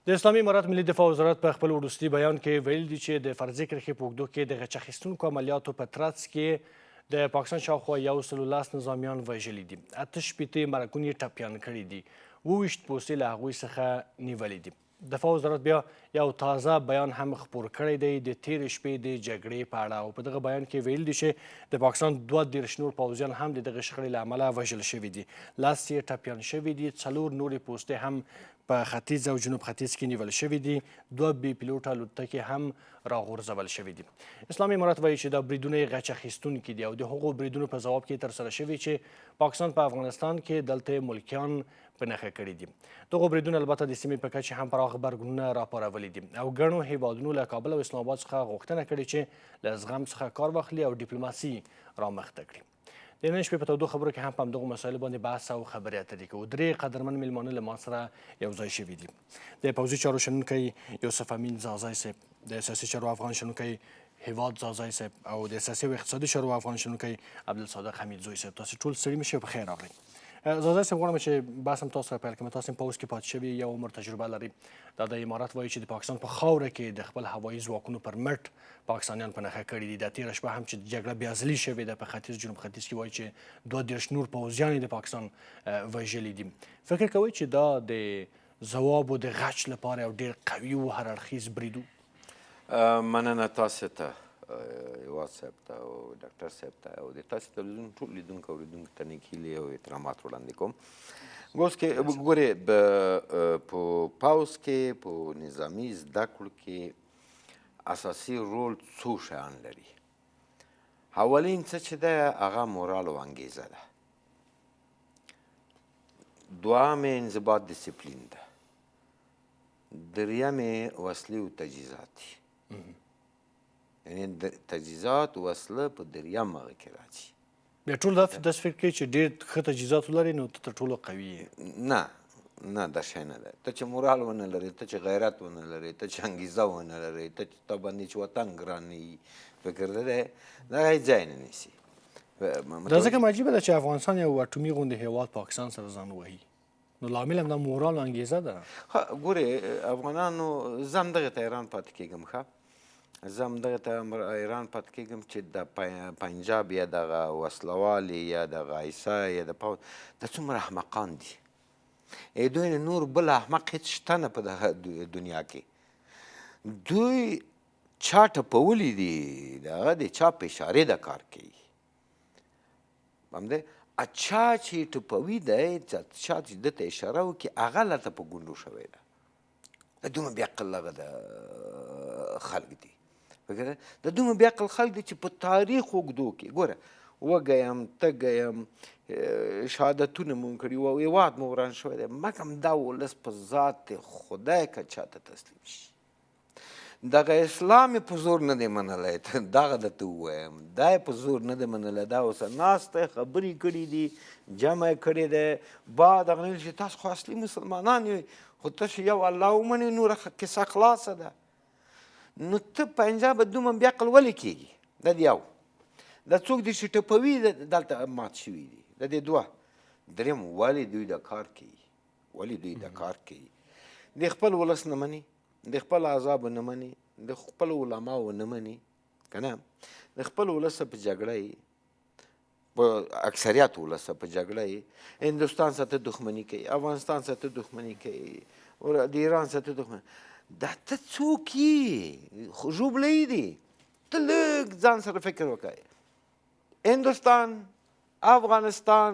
د اسلامي امارات ملي دفاع وزارت په خپل وروستي بیان کې ویل دي چې د فرضي کرښې په اوږدو کې د غچ اخیستونکو عملیاتو په ترڅ کې د پاکستان شاوخوا 110 نظامیان وژلي دي، 8 مرکونه یې ټپیان کړي دي، 28 پوستې له هغوی څخه نیولې دي. دفاع وزارت بیا یو تازه بیان هم خپور کړی دی د تېرې شپې د جګړې په اړه، او په دغه بیان کې ویل دي چې د پاکستان 32 نور پوځیان هم د دغه شخړې له امله وژل شوي دي، 10 یې ټپیان شوي دي، 4 نورې پوستې هم په ختیځ او جنوب ختیځ کې نیول شوي دي، 2 بې پیلوټه الوتکې هم راغورځول شوي دي. اسلامي امارات وایي چې دا بریدونه یې غچ اخیستونکي دي او د هغو بریدونو په ځواب کې ترسره شوي چې پاکستان په افغانستان کې دلته ملکیان په نښه کړي دي. دغو بریدونو البته د سیمې په کچې هم پراخ غبرګونونه راپارولي دي او ګڼو هیوادونو له کابل او اسلام آباد څخه غوښتنه کړې چې له زغم څخه کار واخلي او ډیپلوماسي رامخته کړي. د نن شپې په تودو خبرو کې هم په همدغو مسایلو باندې بحث او خبرې اترې کوو. 3 قدرمن میلمانه له ما سره یو ځای شوي دي. د پوځي چارو شنونکی یوسف امین زازی صاحب، د سیاسي چارو افغان شنونکی هیواد زازی صاحب او د سیاسي او اقتصادي چارو افغان شنونکی عبدالصادق حمیدزوی صاحب. تاسو ټول ستړي مه شئ او په خیر راغلئ. زازی صاحب، غواړم چې بحث هم تاسو سره پیل کړم. تاسو هم پوځ کې پاتې شوي، یو عمر تجربه لري. دا د امارات وایي چې د پاکستان په خاوره کې د خپل هوایي ځواکونو پر مټ پاکستانیان په نښه کړي دي. دا تېره شپه هم چې جګړه بیا ځلي شوې ده په ختیځ جنوب ختیځ کې، وایي چې 32 نور پوځیان یې د پاکستان وژلي دي. فکر کوئ چې دا د ځواب او د غچ لپاره یو ډېر قوي او هر اړخیز برید و؟ مننه تاسو ته، هیواد صاحب ته او ډاکټر صاحب ته او د تاسو تلویزیون ټول لیدونکو او لیدونکو ته نیک هیلې او احترامات وړاندې کوم. اوس کې ګورې په پوځ کې په نظامي زده کړو کې اساسي رول څو شیان لري. اولین څه چې ده هغه مورال او انګیزه ده. دوهم انضباط ډیسپلین ده. دریم وسلې او تجهیزات دي. یعنې تجهیزات وسله په دریم هغه کې راځي. بیا ټول داسې فکر کوي چې ډېر ښه تجهیزات ولري نو ته تر ټولو قوي یې. نه دا شی نه ده. ته چې مورال ونه لرې، ته چې غیرت ونه لرې، ته چې انګیزه ونه لرې، ته چې تا باندې چې وطن ګران نه وي، فکر ده دی دغه هېڅ ځای نه نیسي. دا ځکه عجیبه ده چې افغانستان یو اټومي غوندې هېواد پاکستان سره ځان وهي، نو لامل هم دا مورال او انګیزه ده. ګورې افغانانو زه همدغې ته حیران پاتې کېږم. ښه زه همدغې ته حیران پاتې کېږم چې د پنجاب یا دغه وسلوالې یا دغه عیسی یا د پوځ دا څومره احمقان دي. دوی نه نور بل احمق هېڅ شته نه په دغه دنیا کې. دوی چا ټپولي دي، دغه د چا په اشارې د کار کوي. همدی چا چې ټپوي دی، چا چې ده ته اشاره وکړي هغه هلته په ګونډو شوی ده. دا دومره بې عقل هغه د خلک دي. د دومره بې عقل خلک دي چې په تاریخ اوږدو کې ګوره وږی یم تږی یم، شهادتونه مو کړي وو، هېواد مو وران شوی دی، مګم دا ولس په ذات خدای که چاته تسلیم شي. دغه اسلام یې په زور نه دی منلی، دغه درته ووایم دا یې په زور نه دی منلی. دا اوس ناست دی، خبرې کړي دي، جمع یې کړې دی، بعد هغه نه ویل چې تاسو خو اصلي مسلمانان یې، خو تاسو یو الله ومنئ، نوره کیسه خلاصه ده. نو ته پنجاب دومره بې عقل ولې کېږي؟ دا د یو. دا څوک دي چې ټپوي دلته مات شوي دي. د دې دوه. دریم ولې دوی دا کار کوي؟ ولې دوی دا کار کوي؟ د خپل ولس نه مني، د خپل احزابو نه مني، د خپل علماو نه مني، که نه د خپل ولس په جګړه یې، په اکثریت ولس په جګړه یې هندوستان سره ته دښمني کوي، افغانستان سره ته دښمني کوي، د ایران سره ته دښمني. دا ته څوک یې؟ ژوبلی دي. ته لږ ځان سره فکر وکړئ. هندوستان، افغانستان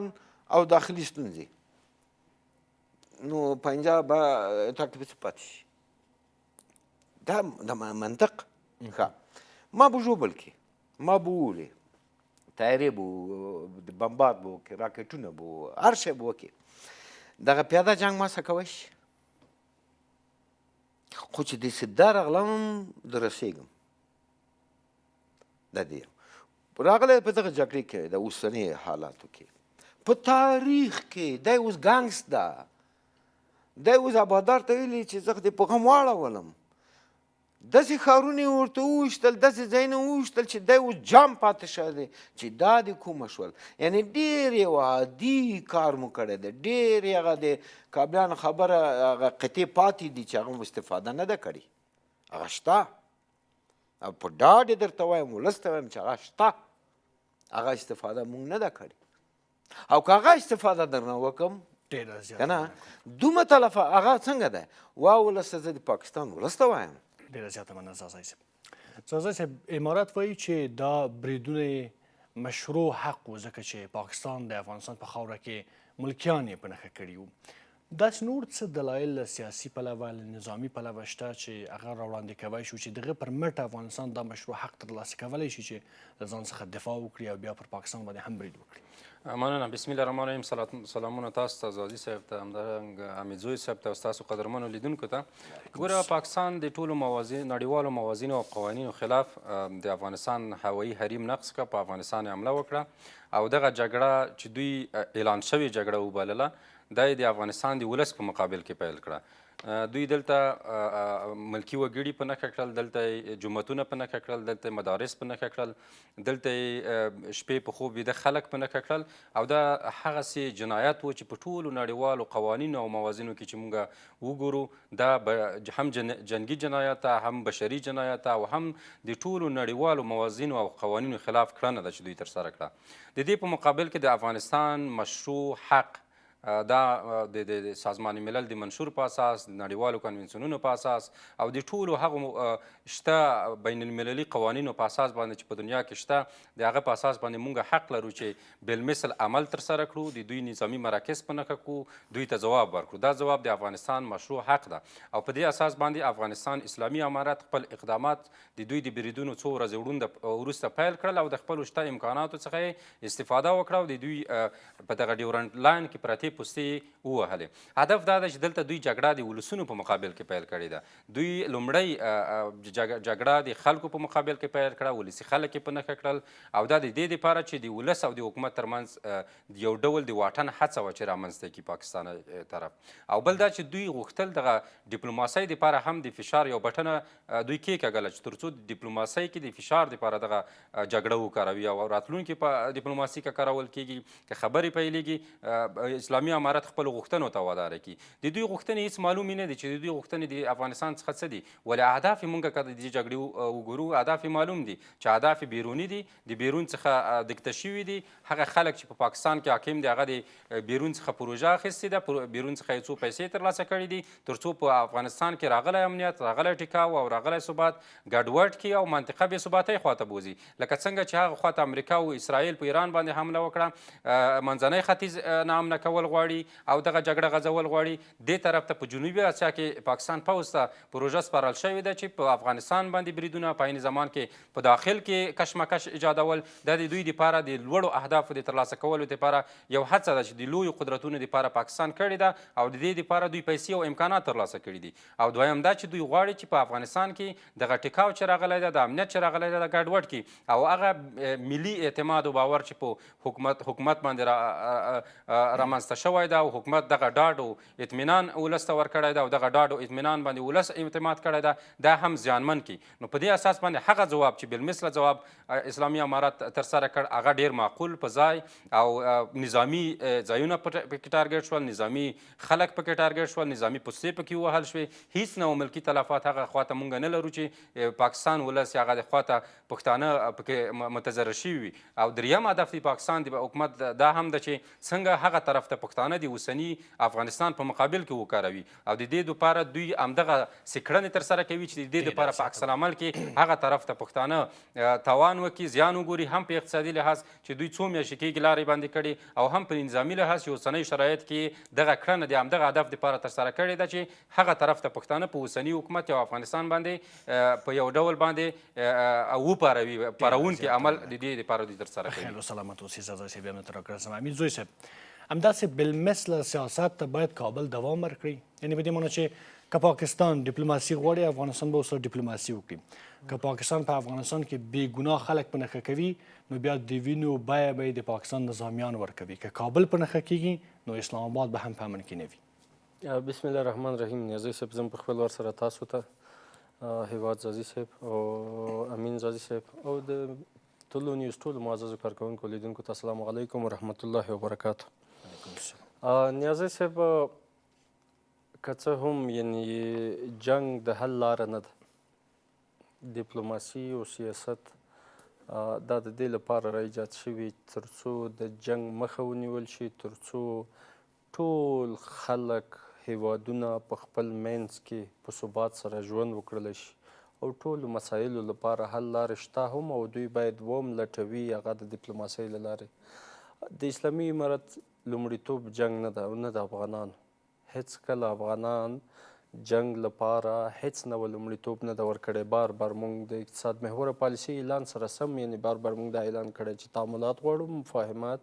او داخلي ستونزې، نو پنجاب به تا کې به څه پاتې شي؟ دا د منطق. ښه ما به ژوبل کړي، ما به وولي، تیارې به بمبار به وکړي، راکټونه به هر شی به وکړي. دغه پیاده جنګ ما څه کوی شي؟ خو چې دې سده راغلم د رسېږم. دا دی راغلی په دغه جګړې کې د اوسني حالاتو کې په تاریخ کې دی اوس ګانګس ده. دی اوس ابادار ته ویلي چې زه دې په غم واړولم. داسې ښارونه یې ورته وویشتل، داسې ځایونه وویشتل چې دی اوس جام پاتې شوی دی چې دا د کومه شول. یعنې ډېر یو عادي کار مو کړی دی، ډېر هغه د کابلیانو خبره هغه قطعې پاتې دي چې هغه مو استفاده نه ده کړې. هغه شته او په ډاډ یې درته وایم، ولس ته وایم چې هغه شته، هغه استفاده مونږ نه ده کړې. او که هغه استفاده درنه وکړم ډېره زیاته که نه دومره تلفه هغه څنګه ده. ولسه زه د پاکستان ولس ته وایم. ډېره زیاته مننه زازی صاحب. زازی صاحب، امارات وایي چې دا بریدونه مشروع حق و، ځکه چې پاکستان د افغانستان په خاوره کې ملکیان یې په نښه کړي وو. داسې نور څه دلایل له سیاسي پلوه له نظامي پلوه شته چې هغه راوړاندې کوی شو چې دغه پر مټ افغانستان دا مشروع حق ترلاسه کولی شي چې له ځان څخه دفاع وکړي او بیا پر پاکستان باندې هم برید وکړي؟ مننه. بسم الله الرحمن الرحیم. سلامونه تاسو ته، زازي صاحب ته، همدارنګه حمیدزوی صاحب ته او ستاسو قدرمنو لیدونکو ته. ګوره، پاکستان د ټولو نړیوالو موازینو او قوانینو خلاف د افغانستان هوایي حریم نقض کړه، په افغانستان یې حمله وکړه او دغه جګړه چې دوی اعلان شوې جګړه وبلله، دا یې د افغانستان د ولس په مقابل کې پیل کړه. دوی دلته ملکي وګړي په نښه کړل، دلته جوماتونه په نښه کړل، دلته مدارس په نښه کړل، دلته شپې په خوب ویده خلک په نښه کړل. او دا هغسې جنایت و چې په ټولو نړیوالو قوانینو او موازینو کې چې موږ وګورو، دا هم جنګي جنایت ده، هم بشري جنایت ده، او هم د ټولو نړیوالو موازینو او قوانینو خلاف کړنه ده چې دوی ترسره کړه. د دې په مقابل کې د افغانستان مشروع حق دا د سازمان ملل د منشور په اساس، د نړیوالو کنونسیونونو په اساس او د ټولو هغو شته بین المللي قوانینو په اساس باندې چې په دنیا کې شته، د هغه په اساس باندې موږ حق لرو چې بالمثل عمل ترسره کړو، د دوی نظامي مراکز په نښه کړو، دوی ته ځواب ورکړو. دا ځواب د افغانستان مشروع حق ده او په دې اساس باندې افغانستان اسلامي امارت خپل اقدامات د دوی د بریدونو څو ورځې وروسته پیل کړل او د خپلو شته امکاناتو څخه یې استفاده وکړه او د دوی په دغه ډیورنډ لاین کې پرتې پوستې ووهلې. هدف دا ده چې دلته دوی جګړه د ولسونو په مقابل کې پیل کړې ده. دوی لومړی جګړه د خلکو په مقابل کې پیل کړه، ولسي خلک یې په نښه کړل او دا د دې دپاره چې د ولس او د حکومت ترمنځ یو ډول د واټن هڅه وه چې رامنځته کړي پاکستان طرف. او بل دا چې دوی غوښتل دغه ډیپلوماسۍ دپاره هم د فشار یو بټنه دوی کېکاږله چې تر څو د ډیپلوماسۍ کې د فشار دپاره دغه جګړه وکاروي او راتلونکي په ډیپلوماسي کې کارول کېږي، که خبرې پیلېږي، اسلامي امارت خپلو غوښتنو ته واداره کړي. د دوی غوښتنې هېڅ معلومې نه دي چې د دوی غوښتنې د افغانستان څخه څه دي، ولې اهداف یې موږ که د دې جګړې وګورو، اهداف یې معلوم دي چې اهداف یې بیروني دي، د بیرون څخه دیکته شوي دي. هغه خلک چې په پاکستان کې حاکم دي هغه د بیرون څخه پروژه اخیستې ده، بیرون څخه یې څو پیسې ترلاسه کړي دي تر څو په افغانستان کې راغلی امنیت، راغلی ټیکاو او راغلی ثبات ګډوډ کړي او منطقه بې ثباتۍ خواته بوځي. لکه څنګه چې هغه خواته امریکا او اسرائیل په ایران باندې حمله وکړه، منځنی ختیځ ناامنه کول غواړي او دغه جګړه غځول غواړي. دې طرف ته په جنوبي اسیا کې پاکستان پوځ ته پروژه سپارل شوې ده چې په افغانستان باندې بریدونه په عین زمان کې په داخل کې کشمکش ایجادول. دا د دوی دپاره د لوړو اهدافو د ترلاسه کولو دپاره یو هڅه ده چې د لویو قدرتونو دپاره پاکستان کړې ده او د دې دپاره دوی پیسې او امکانات ترلاسه کړي دي. او دویم دا چې دوی غواړي چې په افغانستان کې دغه ټیکاو چې راغلی ده، د امنیت چې راغلی ده، ګډوډ کړي او هغه ملي اعتماد او باور چې په حکومت باندې رامنځته شوی ده او حکومت دغه ډاډ او اطمینان ولس ته ورکړی ده او دغه ډاډ او اطمینان باندې ولس اعتماد کړی ده، دا هم زیانمن کړي. نو په دې اساس باندې هغه ځواب چې بالمثله ځواب اسلامي امارت ترسره کړ هغه ډېر معقول په ځای او نظامي ځایونه پکې ټارګېټ شول، نظامي خلک پکې ټارګېټ شول، نظامي پوستې پکې ووهل شوې. هیڅ نوع ملکي تلفات هغه خواته موږ نه لرو چې پاکستان ولس هغه د خواته پښتانه پکې متضرر شوي وي. او دریم هدف د پاکستان د حکومت دا هم ده چې څنګه هغه طرف ته پښتانه د اوسني افغانستان په مقابل کې وکاروي او د دې دپاره دوی همدغه سکړنې ترسره کوي چې د دې دپاره په عکس العمل کې هغه طرف ته پښتانه تاوان وکړي، زیان وګوري، هم په اقتصادي لحاظ چې دوی څو میاشتې کېږي لارې باندې کړي او هم په نظامي لحاظ چې اوسنۍ شرایط کې دغه کړنه د همدغه هدف دپاره ترسره کړې ده چې هغه طرف ته پښتانه په اوسني حکومت او افغانستان باندې په یو ډول باندې وپاروي، پارونکي عمل د دې دپاره دوی ترسره کوي. خیلی سلامت اوسئ زازی صاحب، بیا مې راکړه حمیدزوی صاحب. همداسې بالمثل سیاست ته باید کابل دوام ورکړي، یعنې په دې معنی چې که پاکستان ډیپلوماسي غواړي افغانستان به ورسره ډیپلوماسي وکړي، که پاکستان په افغانستان کې بې ګناه خلک په نښه کوي نو بیا د وینو بیه به یې د پاکستان نظامیان ورکوي، که کابل په نښه کېږي نو اسلام آباد به هم په امن کې نه وي. بسم الله الرحمن الرحیم. نیازی صاحب، زه په خپل ور سره تاسو ته هیواد زازي صاحب او امین زازي صاحب او د ټولو نیوز ټولو معززو کارکوونکو لیدونکو ته السلام علیکم ورحمت الله وبرکاته. نیازی صاحب که څه هم یعنی جنگ د حل لاره نه ده، ډیپلوماسي او سیاست دا د دې لپاره را ایجاد شوي تر څو د جنگ مخه ونیول شي، تر څو ټول خلک هیوادونه په خپل منځ کې په ثبات سره ژوند وکړلی شي او ټولو مسایلو لپاره حل لارې شته هم او دوی باید وم لټوي هغه د ډیپلوماسۍ له لارې. د اسلامي امارت لومړیتوب جنگ نه ده او نه د افغانانو. هېڅکله افغانان جنگ لپاره هېڅ نوع لومړیتوب نه ده ورکړی. بار بار موږ د اقتصاد محوره پالیسۍ اعلان سره سم یعنې بار بار موږ دا اعلان کړی چې تعاملات غواړو، مفاهمات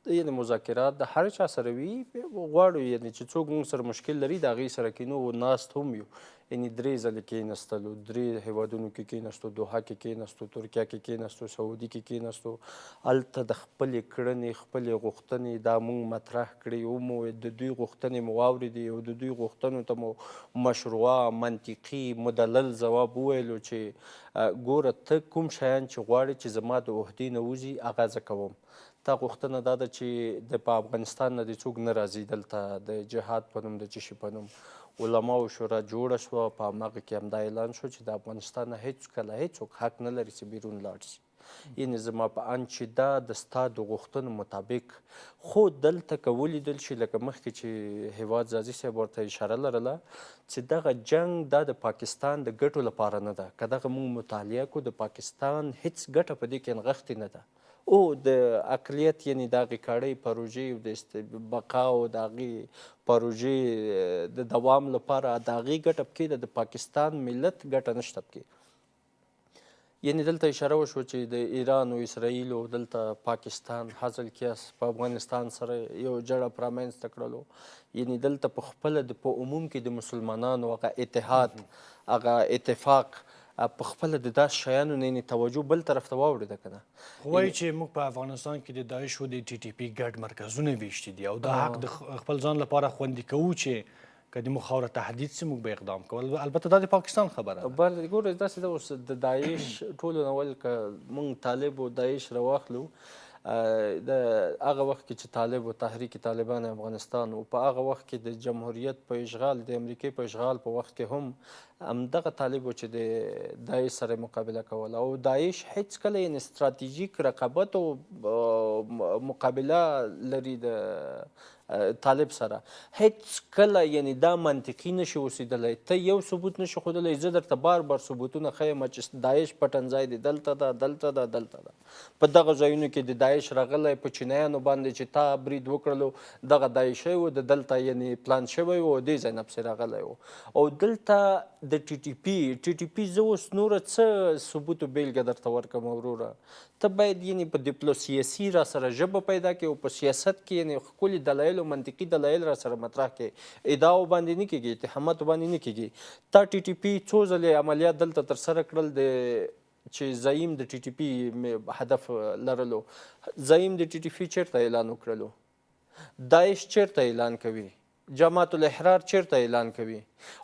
یعنې مذاکرات د هر چا سره وي غواړو، یعنې چې څوک موږ سره مشکل لري د هغوی سره کینو او ناست هم یو. یعنې 3 ځلې کېنستلو، 3 هیوادونو کې کېنستو، دوحه کې کېنستو، ترکیه کې کېنستو، سعودي کې کېنستو. هلته د خپلې کړنې خپلې غوښتنې دا موږ مطرح کړې او مو د دوی غوښتنې مو واورېدې او د دوی غوښتنو ته مو مشروعه منطقي مدلل ځواب وویلو چې ګوره ته کوم شیان چې غواړې چې زما د عهدې نه وځي هغه زه کوم. تا غوښتنه دا ده چې په افغانستان نه دې څوک نه راځي دلته د جهاد په نوم د څه شي په نوم. علماو شورا جوړه شوه، په همغه کې همدا اعلان شو چې د افغانستان نه هېڅکله هېڅوک حق نه لري چې بیرون لاړ شي. یعنې زما په اند چې دا د ستا د غوښتنو مطابق خو دلته که ولیدل شي لکه مخکې چې هیواد زازي صاحب ورته اشاره لرله چې دغه جنګ دا د پاکستان د ګټو لپاره نه ده. که دغه موږ مطالعه کړو د پاکستان هېڅ ګټه په دې کې نغښتې نه ده او د اقلیت یعنې د هغې کړۍ پروژې او د بقا او د هغې پروژې د دوام لپاره د هغې ګټه پکې ده، د پاکستان ملت ګټه نشته پکې. یعنې دلته اشاره وشوه چې د ایران او اسرائیلو دلته پاکستان حاصل کیاس په افغانستان سره یو جړه پرامنځته کړلو. یعنې دلته په خپله په عموم کې د مسلمانانو هغه اتحاد هغه اتفاق په خپله د داسې شیانو نه یعنې توجه بل طرف ته واوړېده که نه. وایي چې موږ په افغانستان کې د داعش او د ټي ټي پي ګډ مرکزونه ویشتي دي او دا حق د خپل ځان لپاره خوندي کوو چې که د موږ خاوره تهدید سي موږ به اقدام کوو. البته دا د پاکستان خبره ده. بله ګوره داسې ده اوس د داعش ټولو نه ول که موږ طالب او داعش راواخلو د هغه وخت کې چې طالب و تحریک طالبان افغانستان و په هغه وخت کې د جمهوریت په اشغال د امریکې په اشغال په وخت کې هم همدغه طالب و چې د داعش سره مقابله کوله او داعش هېڅکله یعنې ستراتیژیک رقابت او مقابله لري د طالب سره. هېڅکله یعنې دا منطقي نشي اوسېدلی. ته یو ثبوت نشي ښودلی، زه درته بار بار ثبوتونه ښیم چې داعش پټنځای دی دلته ده دلته ده دلته ده. په دغه ځایونو کې د داعش راغلی په چینیانو باندې چې تا برید وکړلو دغه داعشی و د دلته یعنې پلان شوی و دې ځای نه پسې راغلی و. او دلته د ټي ټي پي زه اوس نوره څه ثبوت و بیلګه درته ورکړم وروره. ته باید یعنې په ډیپلوسیاسي را سره ژبه پیدا کړې او په سیاست کې یعنې ښکلي دلایل او منطقي دلایل را سره مطرح کړې. ادعاو باندې نه کېږي، اتهاماتو باندې نه کېږي. تا ټي ټي پي څو ځلې عملیات دلته ترسره کړل چې زعیم د ټي ټي پي هدف لرلو. زعیم د ټي ټي پي چېرته اعلان وکړلو؟ داعش چېرته اعلان کوي؟ جماعت الاحرار چېرته اعلان کوي؟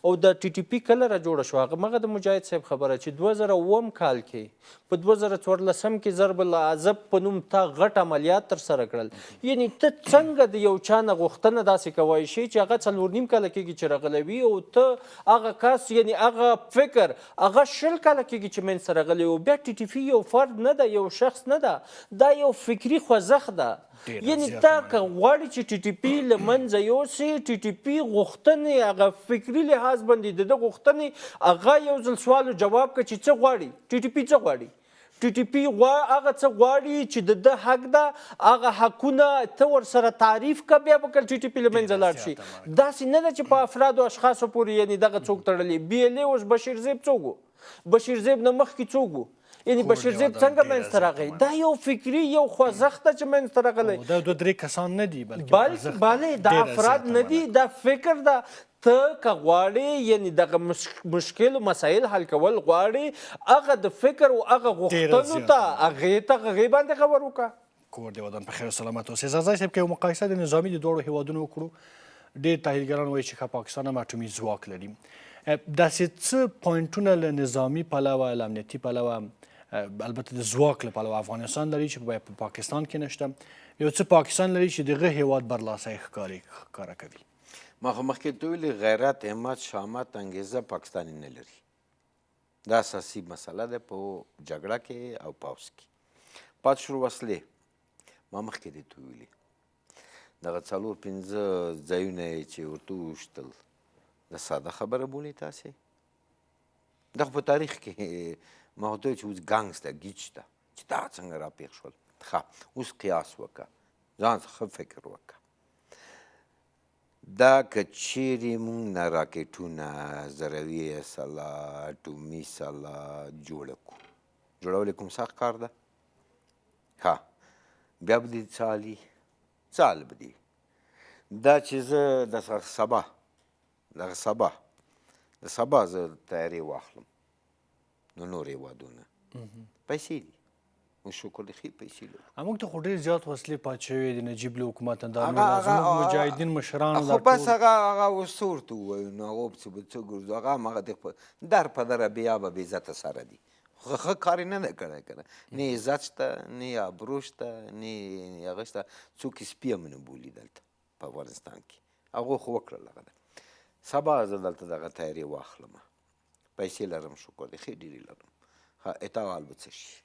او د ټي ټي پي کله را جوړه شوه؟ هغه د مجاهد صاحب خبره چې 2009 کال کې په 2014 کې ضرب العذب په نوم تا غټ عملیات ترسره کړل. یعنې ته څنګه د یو چا نه غوښتنه داسې کوی شي چې هغه 4.5 کاله کېږي چې راغلی وي او ته هغه کس یعنې هغه فکر هغه 20 کاله کېږي چې منځته راغلی و. بیا ټي ټي پي یو فرد نه ده، یو شخص نه ده، دا یو فکري خوځښت ده. یعنې تا که غواړې چې ټي ټي پي له منځه یوسې، ټي ټي پي غوښتنې هغه فکري لحاظ باندې د ده غوښتنې هغه یو ځل سوال و جواب کړه چې څه غواړي ټي ټي پي څه غواړي. ټي ټي پي هغه څه غواړي چې د ده حق ده هغه حقونه ته ورسره تعریف کړه بیا به کله ټي ټي پي له منځه لاړ شي. داسې نه ده چې په افرادو اشخاصو پورې یعنې دغه څوک تړلی. بي ال اې اوس بشیر زیب څوک و؟ بشیر زیب نه مخکې څوک و؟ یعنې بشیر زیب څنګه منځته راغی؟ دا یو فکري یو خوځښت ده چې منځته راغلی. دا 2-3 کسان نه دي بلې دا افراد نه دي، دا فکر ده. ته که غواړې یعنې دغه مشکل مسایل حل کول غواړې هغه د فکر او هغه غوښتنو ته هغې باندې خبر وکړه. کور دې ودان په خیر او سلامت اوسې. زازی صاحب که یو مقایسه د نظامي د دواړو هیوادونو وکړو، ډېر تحلیلګران وایي چې ښه پاکستان هم اټومي ځواک لري. داسې څه پوینټونه له نظامي پلوه له امنیتي پلوه البته د ځواک له پلوه افغانستان لري چې په پاکستان کې نشته یو څه پاکستان لري چې دغه هیواد برلاسۍ ښکاره کوي ما خو مخکې ته ویلي غیرت همت شهامت انګیزه پاکستاني نه لري دا اساسي مسله ده په جګړه کې او پوځ کې پاتې شو وسلې ما مخکې دې ته ویلي دغه 4-5 ځایونه یې چې ورته وویشتل د ساده خبره بولئ تاسې دا خو په تاریخ کې ما ورته ویل چې اوس ګانګ شته ګیچ شته چې دا څنګه راپېښ شول ښه اوس قیاس وکړه ځان څخه ښه فکر وکړه دا که چیرې موږ نه راکټونه ضروي اصله اټومي سله جوړه کړو جوړول یې کوم سخت کار ده ها بیا به دې څه حالي څه حال به دي دا چې زه د سبا زه تیارې واخلم نو نور هېوادونه پیسې دي موږ شکر د ښې پیسې لرو موږ ته خو ډېر زیات وسلې پاتې شوې دي نجیب له حکومت نه دا زموږ مجاهدین مشرانو خو بس هغه اوس څه ورته ووایو نو هغه پسې به څه ګرځو هغه هماغه در په دره بیا به بې عزته سره دي خو ښه کار یې نه دی کړی که نه نه عزت شته نه ابرو شته نه هغه شته څوک یې سپي هم نه بولي دلته په افغانستان کې هغو خو وکړل هغه ده سبا زه دلته دغه تیارې واخلم پیسې لرم شکر دی ښې ډېرې لرم ښه اعتماد به څه شي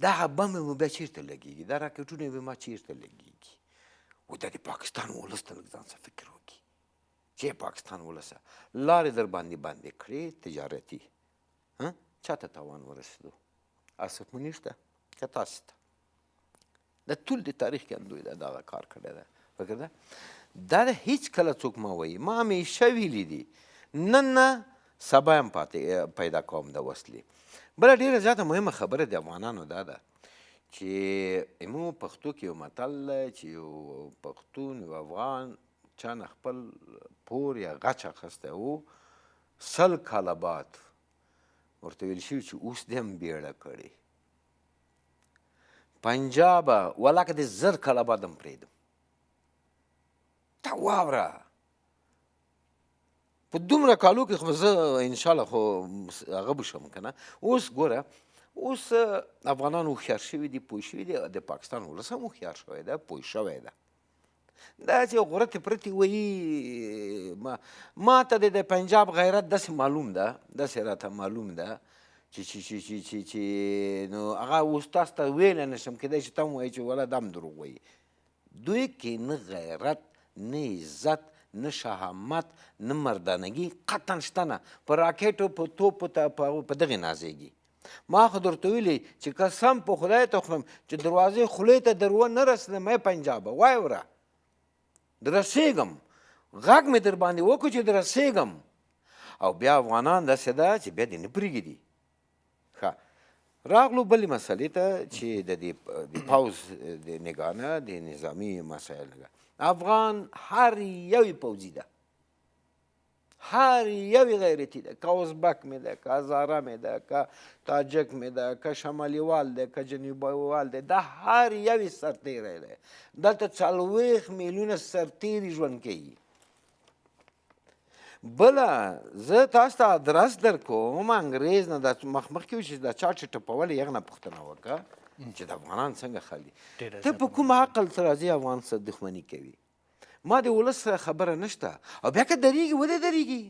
دغه بم مو بیا چېرته لګېږي دا راکټونه به ما چېرته لګېږي و دا د پاکستان ولس ته لږ ځان څه فکر وکړي چې پاکستان ولسه لارې در باندې بندې کړې تجارتي چاته تاوان ورسېدو اسف مو نشته که تاسې ته د ټول د تاریخ کې هم دوی دغه کار کړی ده فکر ده دا د هېڅ کله څوک مه وایي ما همیشه ویلي دي نن نه سبا هم پیدا کوم د وسلې بله ډېره زیاته مهمه خبره د افغانانو دا ده چې زموږ پښتو کې یو متل دی چې یو پښتون یو افغان چا نه خپل پور یا غچ اخیستی و 100 کاله بعد ورته ویل شوي چې اوس دې هم بیړه کړې پنجابه ولاکه دې 1000 کاله بعد هم پرېږدم تا واوره په دومره کالو کې خو زه انشاءالله خو هغه به شم که نه اوس ګوره اوس افغانان هوښیار شوي دي پوه شوي دي د پاکستان ولس هم هوښیار شوی ده پوه شوی ده دا چې غورتې پرتې وایي ما ته د پنجاب غیرت داسې معلوم ده داسې راته معلوم ده چې نو هغه اوس تاسو ته ویلی نه شم کیدای شي ته هم وایي چې ولا دا هم دروغ وایي دوی کې نه غیرت نه عزت نه شهامت نه مردانگی قطعا شته نه په راکټو په توپو ته په دغې نازېږي ما خو درته ویلي چې قسم په خدای ته خورم چې دروازې خولې ته در ونه رسېدم ای پنجابه وایه وره در رسېږم غږ مې در باندې وکړو چې در رسېږم او بیا افغانان داسې ده چې بیا دې نه پرېږدي ښه راغلو بلې مسلې ته چې د دې پوځ د نګاه نه د نظامي مسایل نګاه افغان هر یوی پوځي ده هر یوی غیرتي ده که ازبک مې ده که هزاره مې ده که تاجک مې ده که شمالي وال ده که جنوبي وال ده دا هر یوی سرتیری ده دلته 40 میلیونه سرتیري ژوند کوي بله زه تاسو ته ادرس در کوم انګریز نه دا مخکې و چې دا چا چې ټپول یې هغه نه پوښتنه وکړه چې د افغانان څنګه خل دي ته په کوم عقل ته راځې افغان سره دښمني کوي ما د ولس سره خبره نشته او بیا که درېږي ودې درېږي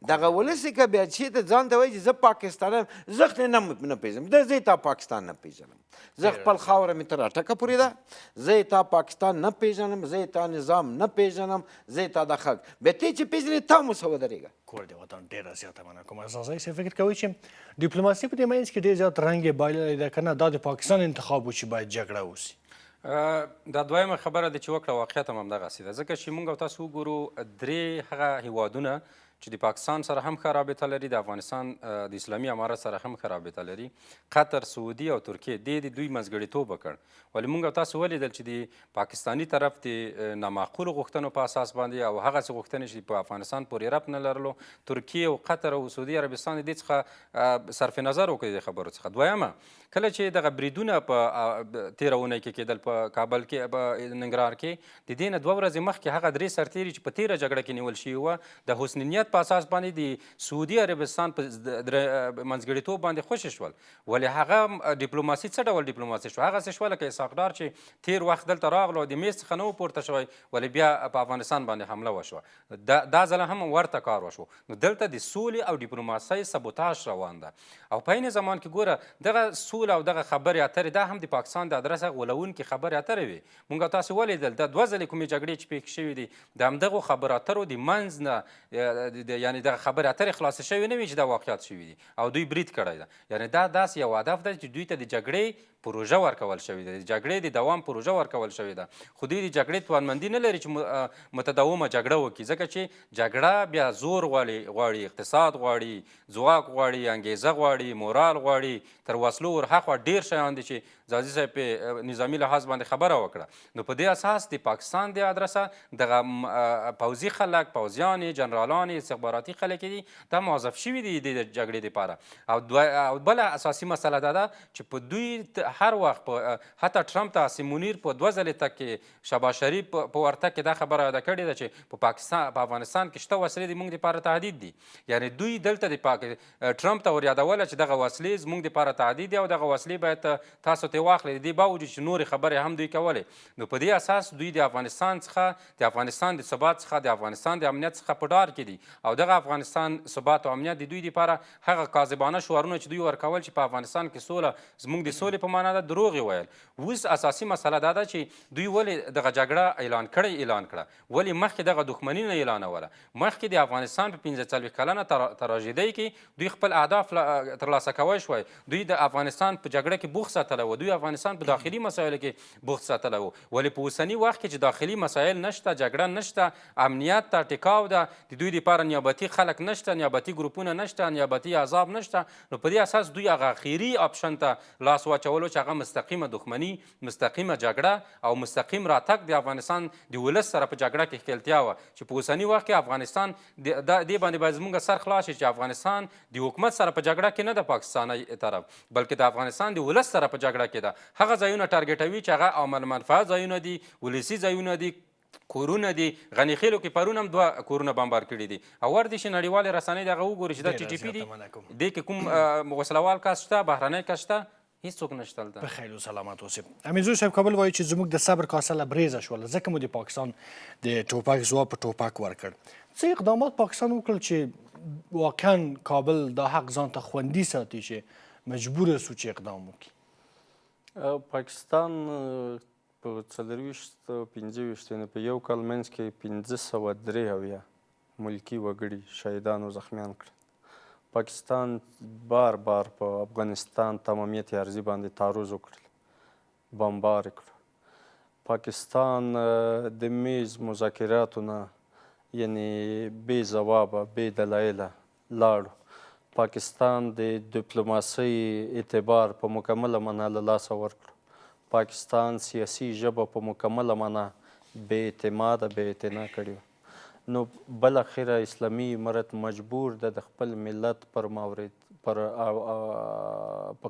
دغه ولس یې که بیا چې ته ځان ته وایي چې زه پاکستان یم زه خو نه پېژنم زه یې تا پاکستان نه پېژنم زه خپل خاوره مې تر اټکه پورې ده زه یې تا پاکستان نه پېژنم زه یې تا نظام نه پېژنم زه یې تا د خلک بیا ته چې پېژنې تا مو څه ودرېږه کور د وطن ډېره زیاته مننه کوم اساسي صاحب فکر کوئ چې ډیپلوماسي په دې منځ کې ډېر زیات رنګ یې بایللی ده که نه دا د پاکستان انتخاب و چې باید جګړه وسي دا دویمه خبره ده چې وکړه واقعیت هم همدغسې ده ځکه چې موږ او تاسو وګورو 3 هغه هیوادونه چې د پاکستان سره هم ښه رابطه لري، د افغانستان د اسلامي امارت سره هم ښه رابطه لري. قطر، سعودي او ترکیې دې د دوی منځګړیتوب وکړ. ولې موږ او تاسو ولیدل چې د پاکستاني طرف د نامعقولو غوښتنو په اساس باندې او هغسې غوښتنې چې په افغانستان پورې ربط نه لرلو، ترکیې او قطر او سعودي عربستان د دې څخه صرف نظر وکړي د خبرو څخه. دویمه، کله چې دغه بریدونه په تېره اونۍ کې کېدل په کابل کې، په ننګرهار کې، د دې نه 2 ورځې مخکې هغه 3 سرتېري چې په تېره جګړه کې نیول شوي وه، د حسن نیت په اساس باندې د سعودي عربستان په منځګړیتوب باندې خوشي شول. ولې هغه ډیپلوماسي څه ډول ډیپلوماسي شوه؟ هغسې شوه لکه اسحاق ډار چې تېر وخت دلته راغلو د میز څخه نه و پورته شوی، ولې بیا په افغانستان باندې حمله وشوه. دا ځله هم ورته کار وشو. نو دلته د سولې او ډیپلوماسۍ سبوتاژ روان ده. او په عین زمان کې ګوره دغه سوله او دغه خبرې اترې دا هم د پاکستان د ادرسه غولونکې خبرې اترې وي. موږ تاسو ولیدل دا 2 ځلې کومې جګړې چې پېښې شوي دي، د همدغو خبرو اترو د منځ نه یعنې دغه خبرې اترې خلاصې شوې نه وي چې دا واقعیت شوي دي او دوی برید کړی ده. یعنې دا داسې یو هدف ده چې دوی ته د جګړې پروژه ورکول شوې ده، د جګړې د دوام پروژه ورکول شوې ده. خو دوی د جګړې توانمندي نه لري چې متداومه جګړه وکړي، ځکه چې جګړه بیا زور غواړي، اقتصاد غواړي، ځواک غواړي، انګیزه غواړي، مورال غواړي، تر وسلو ورهاخوا ډېر شیان دي چې زازي صاحب په نظامي لحاظ باندې خبره وکړه. نو په دې اساس د پاکستان د ادرسه دغه پوځي خلک، پوځیانې، جنرالانې، استخباراتي خلک دي دا موظف شوي دي د جګړې دپاره. او بله اساسي مسله دا ده چې په دوی هر وخت حتی ټرمپ ته عاصم منیر په 2 ځلې تک کې شهباز شریف په ورتګ کې دا خبره یاده کړې ده چې په افغانستان کې شته وسلې د موږ دپاره تهدید دي. یعنې دوی دلته د ټرمپ ته ور یادوله چې دغه وسلې زموږ دپاره تهدید دي او دغه وسلې باید تاسو ترې واخلئ، د دې باوجود چې نورې خبرې هم دوی کولې. نو په دې اساس دوی د افغانستان څخه، د افغانستان د ثبات څخه، د افغانستان د امنیت څخه په ډار کې دي. او دغه افغانستان ثبات او امنیت د دوی دپاره هغه کاذبانه شعارونه چې دوی ورکول چې په افغانستان کې سوله زموږ د سولې په معنا ده، دروغ یې ویل. اوس اساسي مسله دا ده چې دوی ولې دغه جګړه اعلان کړه، ولې مخکې دغه دښمني نه اعلانوله. مخکې د افغانستان په 45 کلنه تراژیدۍ کې دوی خپل اهداف ترلاسه کوی شوی. دوی د افغانستان په جګړه کې بوخت ساتلی و، دوی افغانستان په داخلي مسایلو کې بوخت ساتلی و. ولې په اوسني وخت کې چې داخلي مسایل نشته، جګړه نشته، امنیت ته ټیکاو ده، د دوی دپاره نیابتي خلک نشته، نیابتي ګروپونه نشته، نیابتي احزاب نشته، نو په دې اساس دوی هغه اخري آپشن ته لاس واچولو چې هغه مستقیمه دښمني، مستقیمه جګړه او مستقیم راتګ د افغانستان د ولس سره په جګړه کې ښکیلتیا وه. چې په اوسني وخت کې افغانستان دې باندې باید زموږ سر خلاص شي چې افغانستان د حکومت سره په جګړه کې نه ده پاکستاني طرف، بلکې د افغانستان د ولس سره په جګړه کې ده. هغه ځایونه ټارګېټوي چې هغه عامل منفعه ځایونه دي، ولسي ځایونه دي، کورونه دي. غني خیلو کې پرون هم 2 کورونه بمبار کړي دي. او ور دي چې نړیوالې رسنۍ دغه وګوري چې دا ټي ټي پي دي، دې کې کوم وسلوال کس شته، بهرنی کس شته، هیڅوک نشته دلته. په خیر و سلامت اوسې. امیرزوی صاحب کابل وایي چې زموږ د صبر کاسه له بریزه شوله، ځکه مو د پاکستان د ټوپک ځواب په ټوپک ورکړ. څه اقدامات پاکستان وکړل چې واقعا کابل دا حق ځان ته خوندي ساتي چې مجبور سو چې اقدام وکړي؟ پاکستان په 24-25 یعنې په یو کال منځ کې 593 ملکي وګړي شهیدان او زخمیان کړل. پاکستان بار په افغانستان تمامیت ارضي باندې تعرض وکړل، بمبار کړو. پاکستان د میز مذاکراتو نه یعنې بې ځوابه، بې دلایله لاړو. پاکستان د ډیپلوماسۍ اعتبار په مکمله معنا له لاسه ورکړو. پاکستان سیاسي ژبه په مکمله معنا بې اعتماده، بې اعتنا کړې وه. نو بالاخره اسلامي امارت مجبور ده د خپل ملت پر مورد په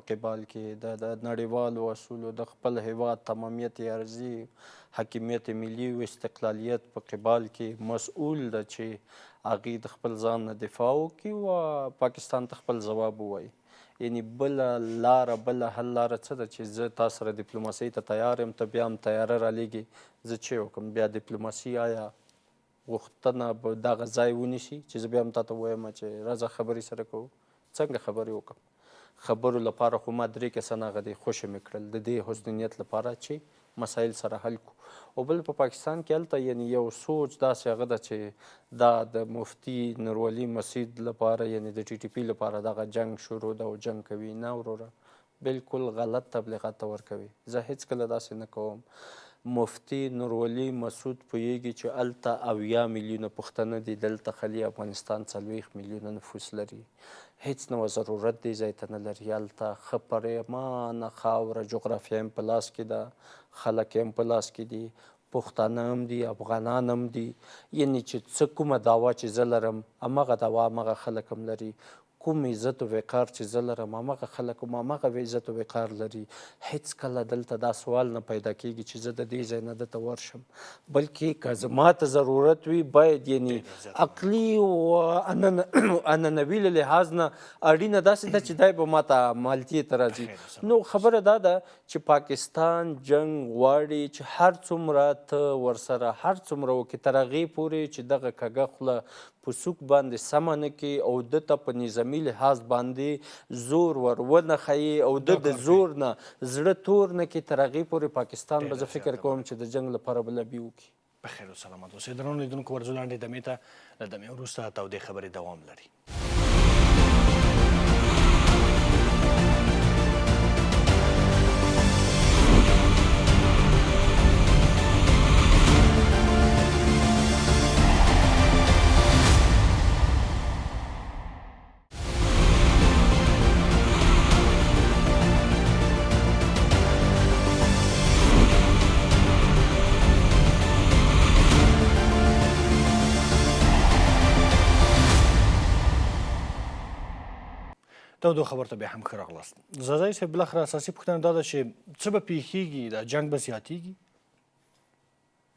قبال کې د نړیوالو اصولو، د خپل هیواد تمامیت ارضي، حاکمیت ملي او استقلالیت په قبال کې مسؤول ده چې هغې د خپل ځان نه دفاع وکړي او پاکستان ته خپل ځواب ووایي. یعنې بله لاره، بله حل لاره څه ده چې زه تا سره ډیپلوماسۍ ته تیار یم، ته بیا هم تیاره رالیږي، زه چې وکړم؟ بیا ډیپلوماسي آیا غوښتنه به دغه ځای ونیسي چې زه بیا هم تا ته ووایم چې راځه خبرې سره کوو؟ څنګه خبرې وکړم؟ خبرو لپاره خو ما 3 کسان هغه دی خوشې مې کړل د دې حسن نیت لپاره چې مسایل سره حل کړو. او بل په پاکستان کې هلته یعنې یو سوچ داسې هغه ده چې دا د مفتي نورولي مسید لپاره یعنې د ټي ټي پي لپاره دغه جنګ شروع ده او جنګ کوي. نه وروره، بلکل غلط تبلیغات ته ورکوي. زه هیڅکله داسې نه کوم. مفتي نورولي مسعود پوهیږي چې هلته 80 میلیونه پښتانه دي، دلته خالي افغانستان 40 میلیونه نفوس لري. هیڅ نوع ضرورت دې ځای ته نه لري. هلته ښه پریمانه خاوره جغرافیه هم په لاس کې ده، خلک هم په لاس کې دي، پښتانه هم دي، افغانان هم دي. یعنې چې څه کومه دعوا چې زه لرم همغه دعوا همغه خلک هم لري. کوم عزت و وقار چې زه لرم همغه خلک هم همغه عزت و وقار لري. هیڅ کله دلته دا سوال نه پیدا کېږي چې زه د دې ځای نه دلته ورشم، بلکې که زما ته ضرورت وي باید یعنې عقلي و عنعنوي له لحاظ نه اړینه داسې ده چې دی به ماته مالتیې ته راځي. نو خبره دا ده چې پاکستان جنګ غواړي چې هر څومره ته ورسره هر څومره وکړي تر هغې پورې چې دغه کږه خوله په سوک باندې سمه نه کړي او ده ته په نظامي لحاظ باندې زور ور ونه ښیي او د زور نه زړه تور نه کړي، تر هغې پورې پاکستان به زه فکر کوم چې د جنګ لپاره به لبي وکړي. په خیر او سلامت اوسئ. درنو لیدونکو ورځو لاندې دمې ته له دمې وروسته تودې خبرې دوام لري. تودو خبر ته بیا هم ښه راغلاست. زازی صاحب بالاخره اساسي پوښتنه دا ده چې څه به پیښیږي، دا جنګ به زیاتیږي؟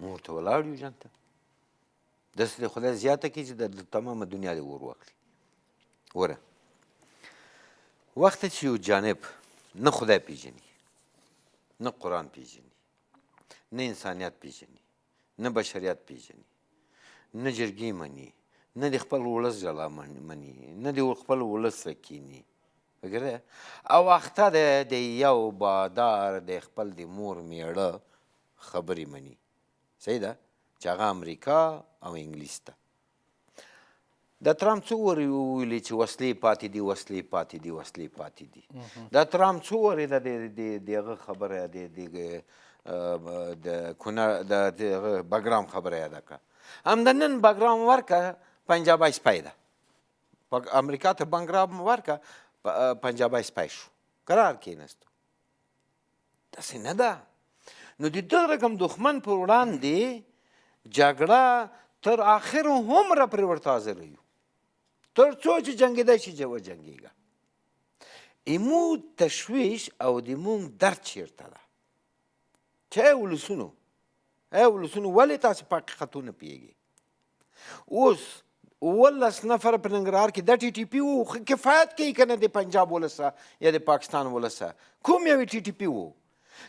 موږ ورته ولاړ یو جنګ ته. داسې د خدای زیاته کړي چې د تمامه دنیا دې ور واخلي. وره وخت چې یو جانب نه خدای پیژني، نه قرآن پیژني، نه انسانیت پیژني، نه بشریت پیژني، نه جرګې مني، نه د خپل ولس جلا مني، نه د خپل ولس سره کیني، وګوره او اخته دی د یو بادار د خپل د مور میړه خبرې مني. صحیح ده چې هغه امریکا او انګلیس ته. د ټرمپ څو ورې وویلې چې وسلې پاتې دي، وسلې پاتې دي، وسلې پاتې دي. د ټرمپ څو ورې د هغه خبره د بګرام خبره یاده کړه. همدا نن بګرام ورکه پنجابی سپی ده. امریکا ته بګرام ورکه پنجابی سپی شو، قرار کېناستو. داسې نه ده. نو د دغه رقم دښمن پر وړاندې جګړه تر آخر هومره پرې ورته حاضر یو، تر څو چې جنګېدی شي وجنګېږه. زموږ تشویش او د موږ درد چېرته ده چې ای ولسونو ولې تاسې په حقیقتونه پوهېږئ؟ اوس 19 نفر په ننګرهار کې د ټي ټي پي وو، کفایت کوي که نه د پنجاب ولسه یا د پاکستان ولسه؟ کوم یو ټي ټي پي وو؟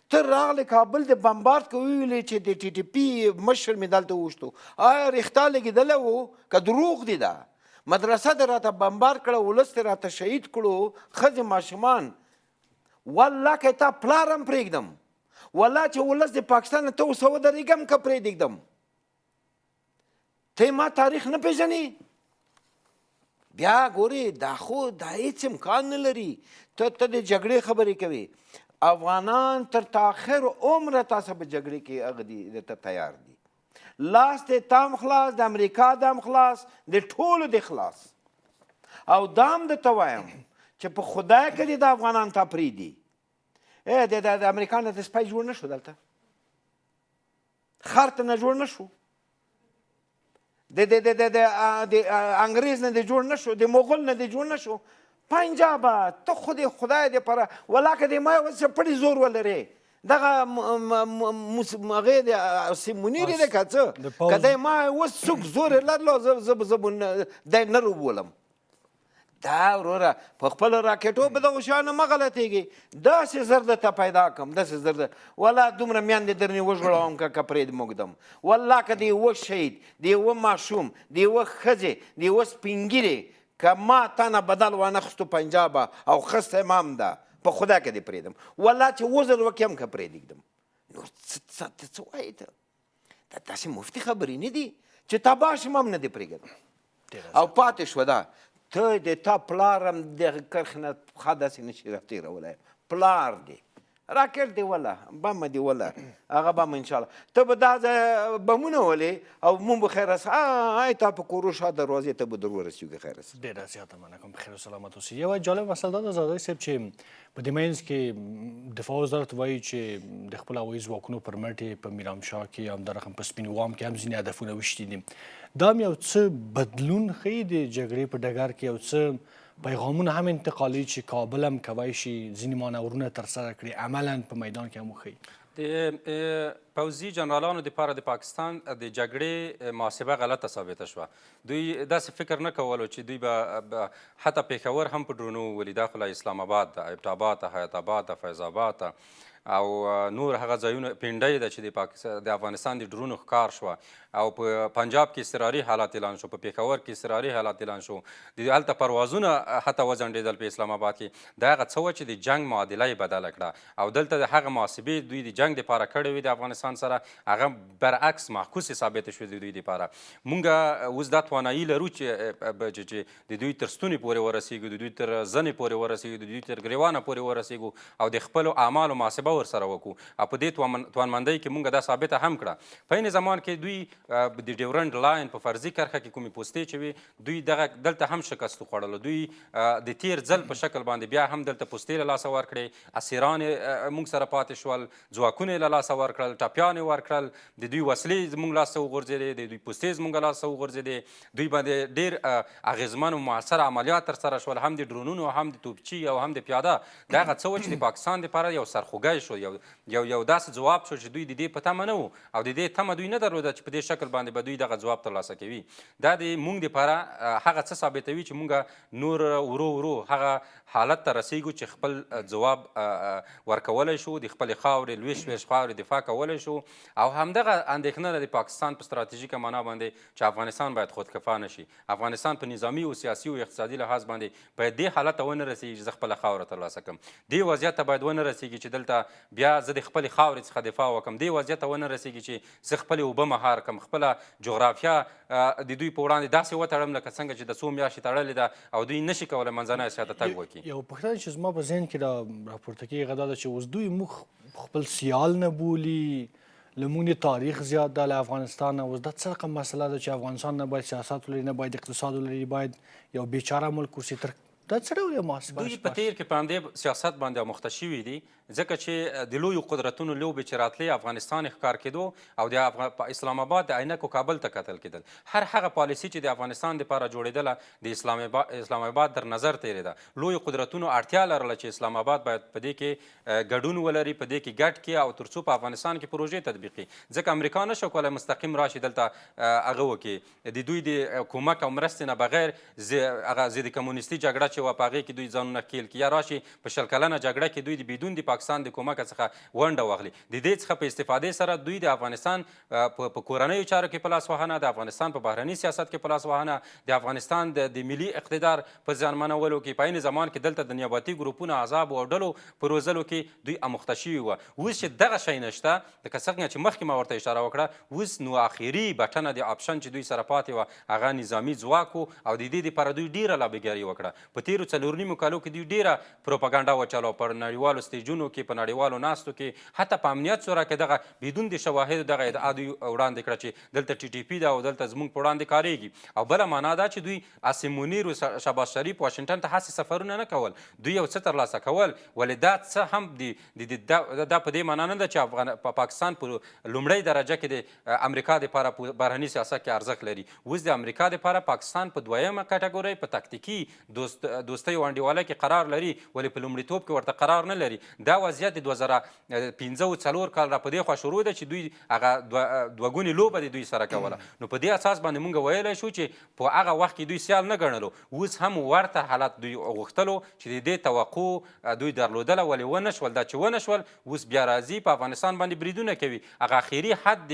ته راغلی کابل د بمبارد که وویلې چې د ټي ټي پي مشر مې دلته ووښتو، آیا رښتا لګېدلی وو که دروغ دي؟ ده مدرسه دې راته بمبارد کړه، ولس دې راته شهید کړو، ښځې ماشومان. والله که تا پلار هم پرېږدم، والله چې ولس د پاکستان نه ته اوس ودرېږم که پرېږدم. ته ما تاریخ نه پېژنې؟ بیا ګورې دا خو دا هېڅ امکان نه لري. ته د جګړې خبرې کوې. افغانان تر تاخر عمره تاسو په جګړې کې هغه دي درته تیار دي. لاس د تام خلاص، د امریکا دام خلاص، د ټولو د خلاص. او دام درته وایم چې په خدای که دې د افغانان تا پرېږدي. د امریکا نه د سپی جوړ نه شو، دلته خر ته نه جوړ نه شو، د انګریز نه دې جوړ نه شو، د مغول نه دې جوړ نه شو. پنجابه ته خو د خدای دپاره ولا که د ما اوس پړي زور ولرې، دغه هغې د منیر دی که څه، که دی ما اوس څوک زور یې لرلو زه دی نه روبولم. دا وروره په خپله راکېټو به دغو شیانو مه غلطېږي. داسې زر درته پیدا کړم، داسې زر والله دومره میندې درنې وژغړوم که پرې موږدم. والله که د یوه شهید، د یوه ماشوم، د یوه ښځې، د یوه سپین ږیرې که ما تا نه بدل وانخستو پنجابه او ښه امام ده، په خدا کې دې پرېږدم. والله چې وزر وکړي هم که پرېږدم. نور ته څه وایې ته؟ دا داسې مفتي خبرې نه دي چې تباه شم هم نه دې پرېږدم. او پاتې شوه دا ته د تا پلار هم دغه کرښې نه پښه داسې نشي راتېرولی. پلار دی راکټ دی وله بم دی وله هغه بم انشاءالله ته به دا ځای بمونه ولې او مونږ به خیر هسه تا په کورو شا دروازې ته به در ورسېږو خیر هسه ډېره زیاته مننه کوم بخیر و سلامت اوسئ. یوه جالب مسله دا ده زادی صاحب چې په دې منځ کې دفاع وزارت وایي چې د خپل هوایي ځواکونو پر مټ یې په میرامشاه کې همدارقم په سپین وام کې هم ځینې هدفونه وشتي دي. دا هم یو څه بدلون ښیي د جګړې په ډګر کې، یو څه پیغامونه هم انتقالي چې کابل هم کولی شي ځینې مانورونه ترسره کړي، عملا په میدان کې هم وښیي. د پوځي جنرالانو دپاره د پاکستان د جګړې محاسبه غلطه ثابته شوه. دوی داسې فکر نه کولو چې دوی به حتی پېښور هم په ډرونو وولي، دا خو لا اسلام آباد ده، ابټاباد ده، حیات آباد ده، فیض آباد ده او نور هغه ځایونه پنډۍ ده چې د افغانستان د ډرونو ښکار شوه او په پنجاب کې اضطراري حالات اعلان شو، په پېښور کې اضطراري حالات اعلان شو، د هلته پروازونه حتی وځنډېدل په اسلام آباد کې. دا هغه څه وه چې د جنګ معادله یې بدله کړه او دلته د هغه محاسبې دوی د جنګ دپاره کړې وې د افغانستان سره، هغه برعکس معکوسې ثابتې شوې د دوی دپاره. مونږ اوس دا توانایي لرو چې د دوی تر ستوني پورې ورسېږو، د دوی تر زنې پورې ورسېږو، د دوی تر ګریوانه پورې ورسېږو او د خپلو اعمالو محاسبه ورسره وکړو او په دې توانمندۍ کې مونږ دا ثابته هم کړه. په عین زمان کې دوی د ډیورنډ لاین په فرضي کرښه کې کومې پوستې چې وي دوی دلته هم شکست وخوړلو. دوی د تیر ځل په شکل باندې بیا هم دلته پوستې له لاسه ورکړې، اسیران یې موږ سره پاتې شول، ځواکونه یې له لاسه ورکړل، ټپیان یې ورکړل، د دوی وسلې زموږ لاس ته وغورځېدې، د دوی پوستې زموږ لاس ته وغورځېدې. دوی باندې ډېر اغېزمن او مؤثر عملیات ترسره شول، هم د ډرونونو، هم د توپچي او هم د پیاده. دا هغه څه وه چې د پاکستان دپاره یو سرخوږی شو، یو داسې ځواب شو چې دوی د دې په تمه نه وو او د دې تمه دوی نه درلوده چې په دې شکل باندې به دوی دغه ځواب ترلاسه کوي. دا د مونږ دپاره هغه څه ثابتوي چې مونږ نور ورو هغه حالت ته رسیږو چې خپل ځواب ورکولی شو، د خپلې خاورې لویشت ویشت خاورې دفاع کولی شو او همدغه اندېښنه ده د پاکستان په ستراتیژیکه معنا باندې چې افغانستان باید خودکفا نه شي. افغانستان په نظامي او سیاسي او اقتصادي لحاظ باندې باید دې حالت ته ونه رسېږي چې زه خپله خاوره ترلاسه کړم. دې وضعیت ته باید ونه رسېږي چې دلته بیا زه د خپلې خاورې څخه دفاع وکړم. دې وضعیت ته ونه رسېږي چې زه خپلې اوبه مهار کړم، خپله جغرافیه د دوی په وړاندې داسې وتړم لکه څنګه چې د څو میاشتې تړلې ده او دوی نشي کولی منځنی اسیا ته تګ وکړي. یو پوښتنه چې زما په ذهن کې راپورته کېږي هغه دا ده چې اوس دوی موږ خپل سیال نه بولي، له موږ تاریخ زیات ده له افغانستان نه. اوس دا څه رقم مسله ده چې افغانستان نه باید سیاست ولري، نه باید اقتصاد ولري، باید یو بیچاره ملک اوسي. دا څه ډول یو محاسبه دوی په تیر کې په همدې سیاست باندې اموخته شوي دي ځکه چې د لویو قدرتونو لوبې چې راتلې افغانستان یې ښکار کېدو او د اسلام آباد د عینکو کابل ته کتل کېدل. هر هغه پالیسي چې د افغانستان دپاره جوړېدله د اسلام آباد در نظر تېرېده. لویو قدرتونو اړتیا لرله چې اسلام آباد باید په دې کې ګډون ولري، په دې کې ګډ کړي او تر څو په افغانستان کې پروژې تطبیق کړي. ځکه امریکا نشو کولی مستقیم راشي دلته هغه وکړي، د دوی د کومک او مرستې نه بغیر هغه ضد کمونیستي جګړه چې وه په هغې کې دوی ځانونه ښکېل کړي، یا راشي په 100 کلنه جګړه کې دوی د بدون د پاکستان د کومک څخه ونډه واخلي. د دې څخه په استفادې سره دوی د افغانستان په کورنیو چارو کې په لاس وهنه، د افغانستان په بهرني سیاست کې په لاس وهنه، د افغانستان د ملي اقتدار په زیانمنولو کې، په عین زمان کې دلته د نیابتي ګروپونو احزابو او ډلو په روزلو کې دوی اموخته شوي وه. اوس چې دغه شی نشته، لکه څنګه چې مخکې ما ورته اشاره وکړه، اوس نو آخري بټنه د آپشن چې دوی سره پاتې وه هغه نظامي ځواک و او د دې دپاره دوی ډېره لابهګاري وکړه. په تېرو 4 نیمو کالو کې دوی ډېره پروپاګانډا وچلوه په نړیوالو سټیجونو کې، په نړیوالو ناستو کې، حتی په امنیت شورا کې دغه بدون د شواهدو دغه ادعا دوی وړاندې کړه چې دلته ټي ټي پي ده او دلته زموږ په وړاندې کارېږي. او بله معنا دا چې دوی عاصم منیر او شهباز شریف واشنګټن ته هسې سفرونه نه کول، دوی یو څه ترلاسه کول. ولې دا څه هم دا په دې معنا نه ده چې پاکستان په لومړۍ درجه کې د امریکا دپاره په بهرني سیاست کې ارزښت لري. اوس د امریکا دپاره پاکستان په دویمه کټګورۍ په تکتیکي دوستۍ او انډیوالۍ کې قرار لري، ولې په لومړیتوب کې ورته قرار نه لري. دا وضعیت د 2015-4 کال را په دې خوا شروع ده چې دوی هغه دوه ګونې لوبه د دوی سره کوله. نو په دې اساس باندې مونږ ویلی شو چې په هغه وخت کې دوی سیال نه ګڼلو. اوس هم ورته حالت دوی غوښتلو چې د دې توقع دوی درلودله، ولې ونه شول. دا چې ونه شول اوس بیا راځي په افغانستان باندې بریدونه کوي. هغه اخري حد د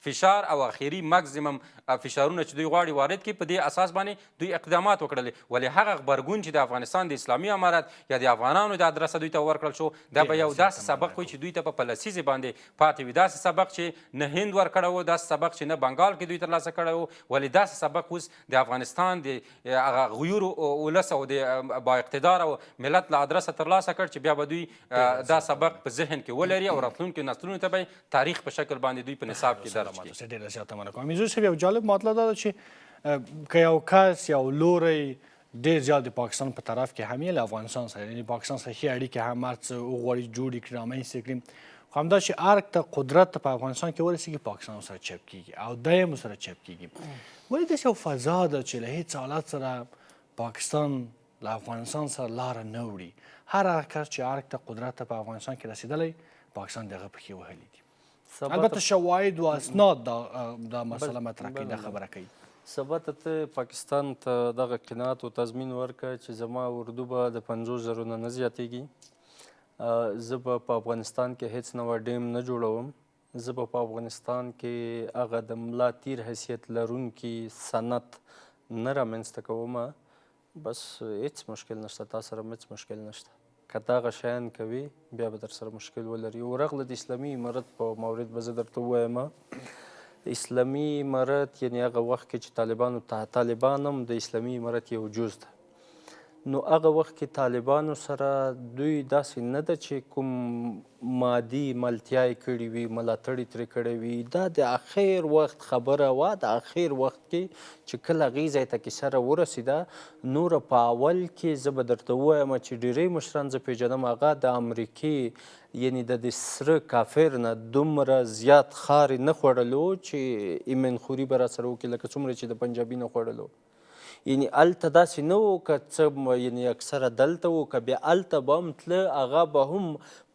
فشار او اخري مکزیمم فشارونه چې دوی غواړي وارد کړي، په دې اساس باندې دوی اقدامات وکړل. ولې هغه غبرګون چې د افغانستان د اسلامي امارت یا د افغانانو د ادرسه دوی ته ورکړل شو، دا به یو داسې سبق وي چې دوی ته په لسیزې باندې پاتې وي، داسې سبق چې نه هند ورکړی و، داسې سبق چې نه بنګال کې دوی ترلاسه کړی و، ولې داسې سبق اوس د افغانستان د هغه غیورو ولس او د با اقتدار او ملت له ادرسه ترلاسه کړ چې بیا به دوی دا سبق په ذهن کې ولري او راتلونکو نسلونو ته به تاریخ په شکل باندې دوی په نصاب کې درج کړي. ډېره زیاته مننه کوم. امیرزوی صاحب یو جالب معادله دا ده چې که یو کس یو لوری ډېر زیات د پاکستان په طرف کې هم له افغانستان سره یعنې پاکستان سره ښې اړیکې هم هر څه وغواړي جوړې کړي رامنځته کړي، خو همدا چې ارګ ته قدرت په افغانستان کې ورسېږي پاکستان سره چپ کېږي او دی هم ورسره چپ کېږي. ولې داسې یو فضا ده چې له هېڅ حالت سره پاکستان له افغانستان سره لاره نه وړي؟ هر هغه کس چې ارګ ته قدرت ته په افغانستان کې رسېدلی پاکستان د هغه پښې وهلي دي. البته شواهد و اسناد دا مسله مطرح کوي، دا خبره کوي. سبا ته پاکستان ته دغه قناعت او تضمین ورکړه چې زما اردو به د 50,000 نه زیاتېږي، زه به په افغانستان کې هیڅ نوی ډیم نه جوړوم، زه به په افغانستان کې هغه د ملا تیر حیثیت لرونکي صنعت نه رامنځته کوم، بس هیڅ مشکل نشته، تا سره هیڅ مشکل نشته. که دغه شیان کوي بیا به در سره مشکل ولري. ورغله د اسلامي امارت په مورد به زه درته ووایم، اسلامي امارت یعنی هغه وخت کې چې طالبان هم د اسلامي امارت یو جز ده، نو هغه وخت کې طالبانو سره دوی داسې نه ده چې کوم مادي ملتیاوې کړي وي، ملاتړ یې ترې کړی وي، دا د اخر وخت خبره وه. د اخر وخت کې چې کله هغې ځای ته کیسه راورسېده، نوره په اول کې زه به درته ووایم چې ډېری مشران زه پېژنم هغه د امریکې یعنې د سره کافر نه دومره زیات خارې نه خوړلو چې ایمنخوري به راسره وکړي لکه څومره چې د پنجابي نه خوړلو. یعنی هلته داسې نه و که څه یعنی اکثره دلته و که بیا هلته به هم تله هغه به هم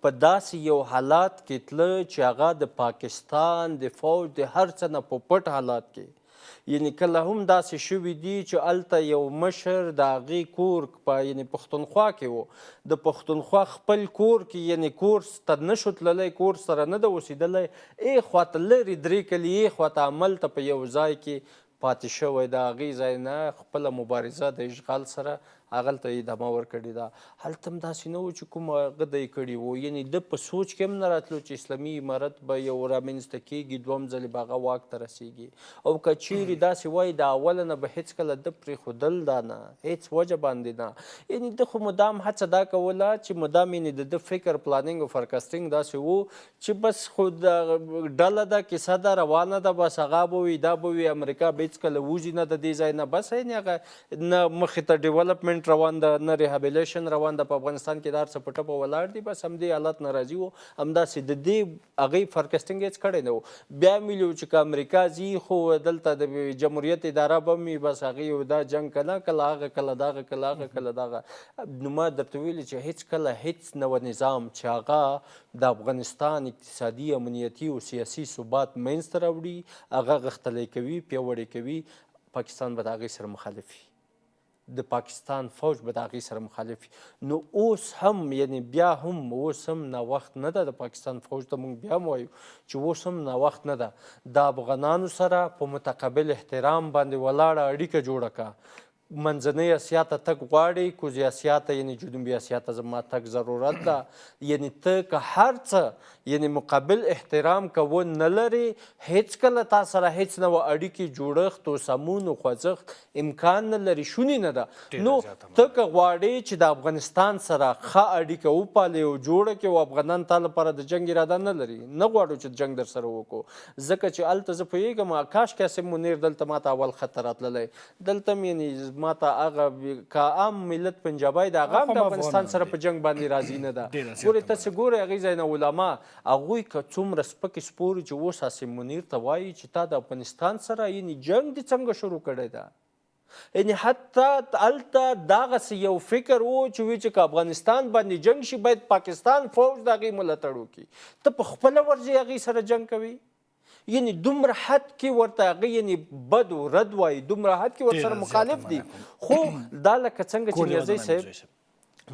په داسې یو حالات کې تله چې هغه د پاکستان د فوج د هر څه نه په پټ حالات کې، یعنی کله هم داسې شوي دي چې هلته یو مشر د هغې کور په یعنی پښتونخوا کې و، د پښتونخوا خپل کور کې یعنی کور ته نه شو تللی، کور سره نه ده اوسېدلی، ای خواته لرې 3 کلي ای خواته هملته په یو ځای کې پاتې شوی د هغې ځای نه خپله مبارزه د اشغال سره هغلته یې ادامه ورکړې ده. هلته هم داسې نه و چې کوم هغه ده یې کړي وو، یعنې ده په سوچ کې هم نه راتلو چې اسلامي امارت به یو رامنځته کېږي، دوهم ځلې به هغه واک ته رسېږي. او که چیرې داسې وایي د اوله نه به هېڅکله ده پرېښودل دا نه، هېڅ وجه باندې نه، یعنې ده خو مدام هڅه دا کوله چې مدام یعنې د ده فکر پلانینګ او فرکاسټینګ داسې و چې بس خو د ډله ده، کیسه ده، روانه ده، بس هغه به وي دا به وي، امریکا به هېڅکله وځي نه د دې ځای نه، بس یعنې هغه نه مخې ته ډیولپمنټ روان ده، نه ریهابلیشن روان ده، په افغانستان کې دا هر څه په ټپه ولاړ دي، بس همدې حالت نه راضي وو. همداسې د دې هغې فرکسټینګ هېڅ کړی نه و. بیا ملي و چې که امریکا ځي خو دلته د جمهوریت اداره به هم وي، بس هغې دا جنګ که نه کله هغه کله دغه کله هغه کله دغه. نو ما درته ویلي چې هېڅ کله هېڅ نوی نظام چې هغه د افغانستان اقتصادي امنیتي او سیاسي ثبات منځته راوړي، هغه غښتلی کوي، پیاوړی کوي، پاکستان به د هغې سره مخالف وي، د پاکستان فوج به د هغې سره مخالف وي. نو اوس هم یعنې بیا هم اوس هم ناوخت نه ده، د پاکستان فوج ته موږ بیا هم وایو چې اوس هم ناوخت نه ده، د افغانانو سره په متقابل احترام باندې ولاړه اړیکه جوړه کړه. منځنۍ اسیا ته تګ غواړې، کوزي اسیا ته یعنې جنوبي اسیا ته زما تګ ضرورت ده، یعنې ته که هر څه یعنې مقابل احترام که نه لرې، هېڅکله تا سره هېڅ نوع اړیکې جوړښت او سمون او خوځښت امکان نه لري، شونې نه ده. نو ته که غواړې چې د افغانستان سره ښه اړیکه وپالې او جوړه کړې او افغانان تا لپاره د جنګ اراده نه لري، نه غواړو چې جنګ در سره وکړو، ځکه چې هلته زه پوهېږم کاش قاسم منیر دلته ما ته اول خط ته راتللی، دلته هم یعنې ما ته هغه که عام ملت پنجابی د هغه هم د افغانستان سره په جنګ باندې راضي نه ده. ګورې تاسې ګورئ هغې ځای نه علما هغوی که څومره سپکې سپوري چې اوس قاسم منیر ته وایي چې تا د افغانستان سره یعنې جنګ دې څنګه شروع کړی ده، یعنې حتی هلته دغسې یو فکر و چې وایي چې که افغانستان باندې جنګ شي باید پاکستان فوج د هغې ملاتړ وکړي، ته په خپله ورځې هغې سره جنګ کوي، یعنې دومره حد کې ورته هغه یعنې بد و رد وایي، دومره حد کې ورسره مخالف دي. خو دا لکه څنګه چې نیازی صاحب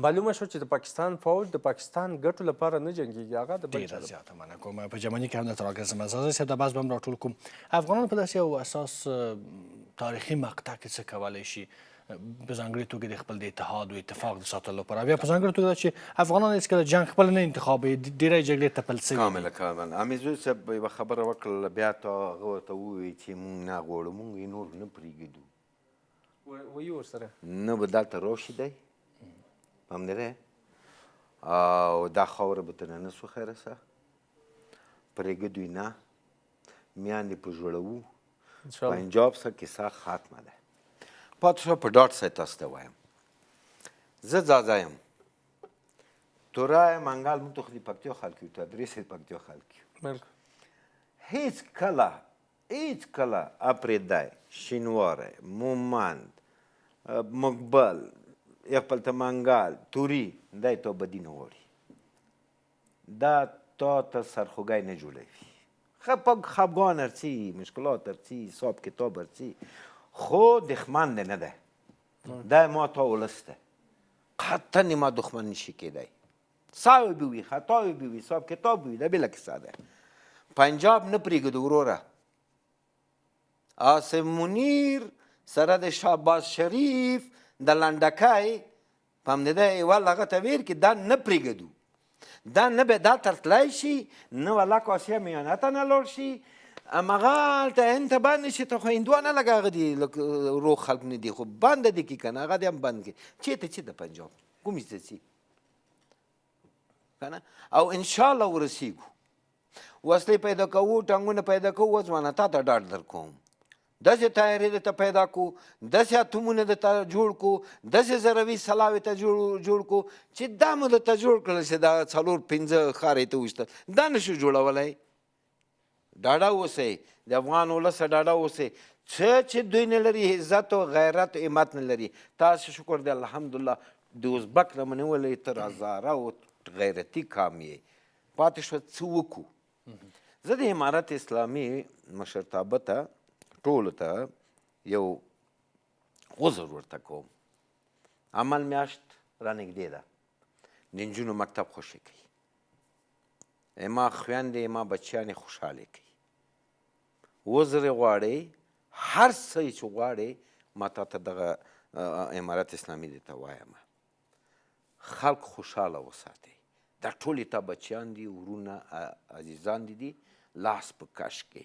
معلومه شو چې د پاکستان فوج د پاکستان ګټو لپاره نه جنګېږي، هغه د بل چا ډېره زیاته مننه کوم. په جرمني کې هم درته راګرځم، اساسي صاحب دا بحث به هم راټول کوم. افغانان په داسې یو اساس تاریخي مقطع کې څه کولی شي په ځانګړې توګه د خپل د اتحاد او اتفاق د ساتلو لپاره بیا په ځانګړې توګه چې افغانان هېڅکله جنګ خپله نه انتخابوي ډېری جګړې تپل سوي کاملا امیزو صاحب یوه خبره وکړله بیا هغه ورته ووایي چې موږ نه غواړو موږ یې نور نه پرېږدو وایي ورسره نه به دلته راشي دی پام دی او دا خاوره به ترنه نسو خیره سه پرېږدو یې نه میاندې په ژړوو پنجاب سه کیسه ختمه ده پاتې شوه په ډاډ سره تاسو ته وایم زه ځاځه یم توره منګل موږ تو خو د پکتیا خلک یو ته درې سوه پکتیا خلک یو هېڅ کله اپرېدی شینواری مومند مقبل یخپل ته منګل توري دی تا بدي نه غواړي دا تا ته سرخوږی نه جوړوي خفګان ارڅي مشکلات ارڅي حساب کتاب ارڅي خو دښمن دی نه دی دا ما تا ولس دی قطعا ما دښمن نشي کېدی ساوی به وي خطاوی به وي حساب کتاب به وي دا بېله کیسه ده پنجاب نه پرېږدو وروره آصف منیر سره د شهباز شریف د لنډکۍ په همدې ده اول هغه ته ویل کې دا نه پرېږدو دا نه به دا ترتلی شي نه ولا کاسیا میانته نه لاړ شي همغلته هند ته بند شي ته خو هندوانه لږ هغه دي روغ خلک نه دي خو بنده دي که که نه هغه دې هم بند کړي چېرته چې د پنجاب کومې ته ځي که نه او انشاءالله ورسېږو وسلې پیدا کوو ټنګونه پیدا کوو وځوانه تا ته ډاډ در کوم داسې تیارې درته پیدا کړو داسې اتومونه درته جوړ کړو داسې ضروي سلاوې ته جوړ کړو چې دا مو درته جوړ کړل چې دا 4-5 ښار یې ته وویشتل دا نشو جوړولی ډاډه اوسئ د افغان ولسه ډاډه اوسئ څه چې دوی نه لري عزت او غیرت او همت نه لري تاسو شکر دی الحمدلله د ازبک نه مو نیولی تر هزاره او غیرتي قام یې پاتې شوه څه وکړو زه د امارت اسلامي مشرتابه ته ټولو ته یو عذر ورته کوم عمل میاشت رانږدې ده د نجونو مکتب خوشي کوي ما خویندې ما بچیانې خوشحالې کوي عذر یې غواړئ هر څه چې غواړئ ما تا ته دغه امارت اسلامي دې ته وایم خلق خوشحاله وساتئ دا ټول تا بچیان دي ورونه عزیزان دي لاس په کش کې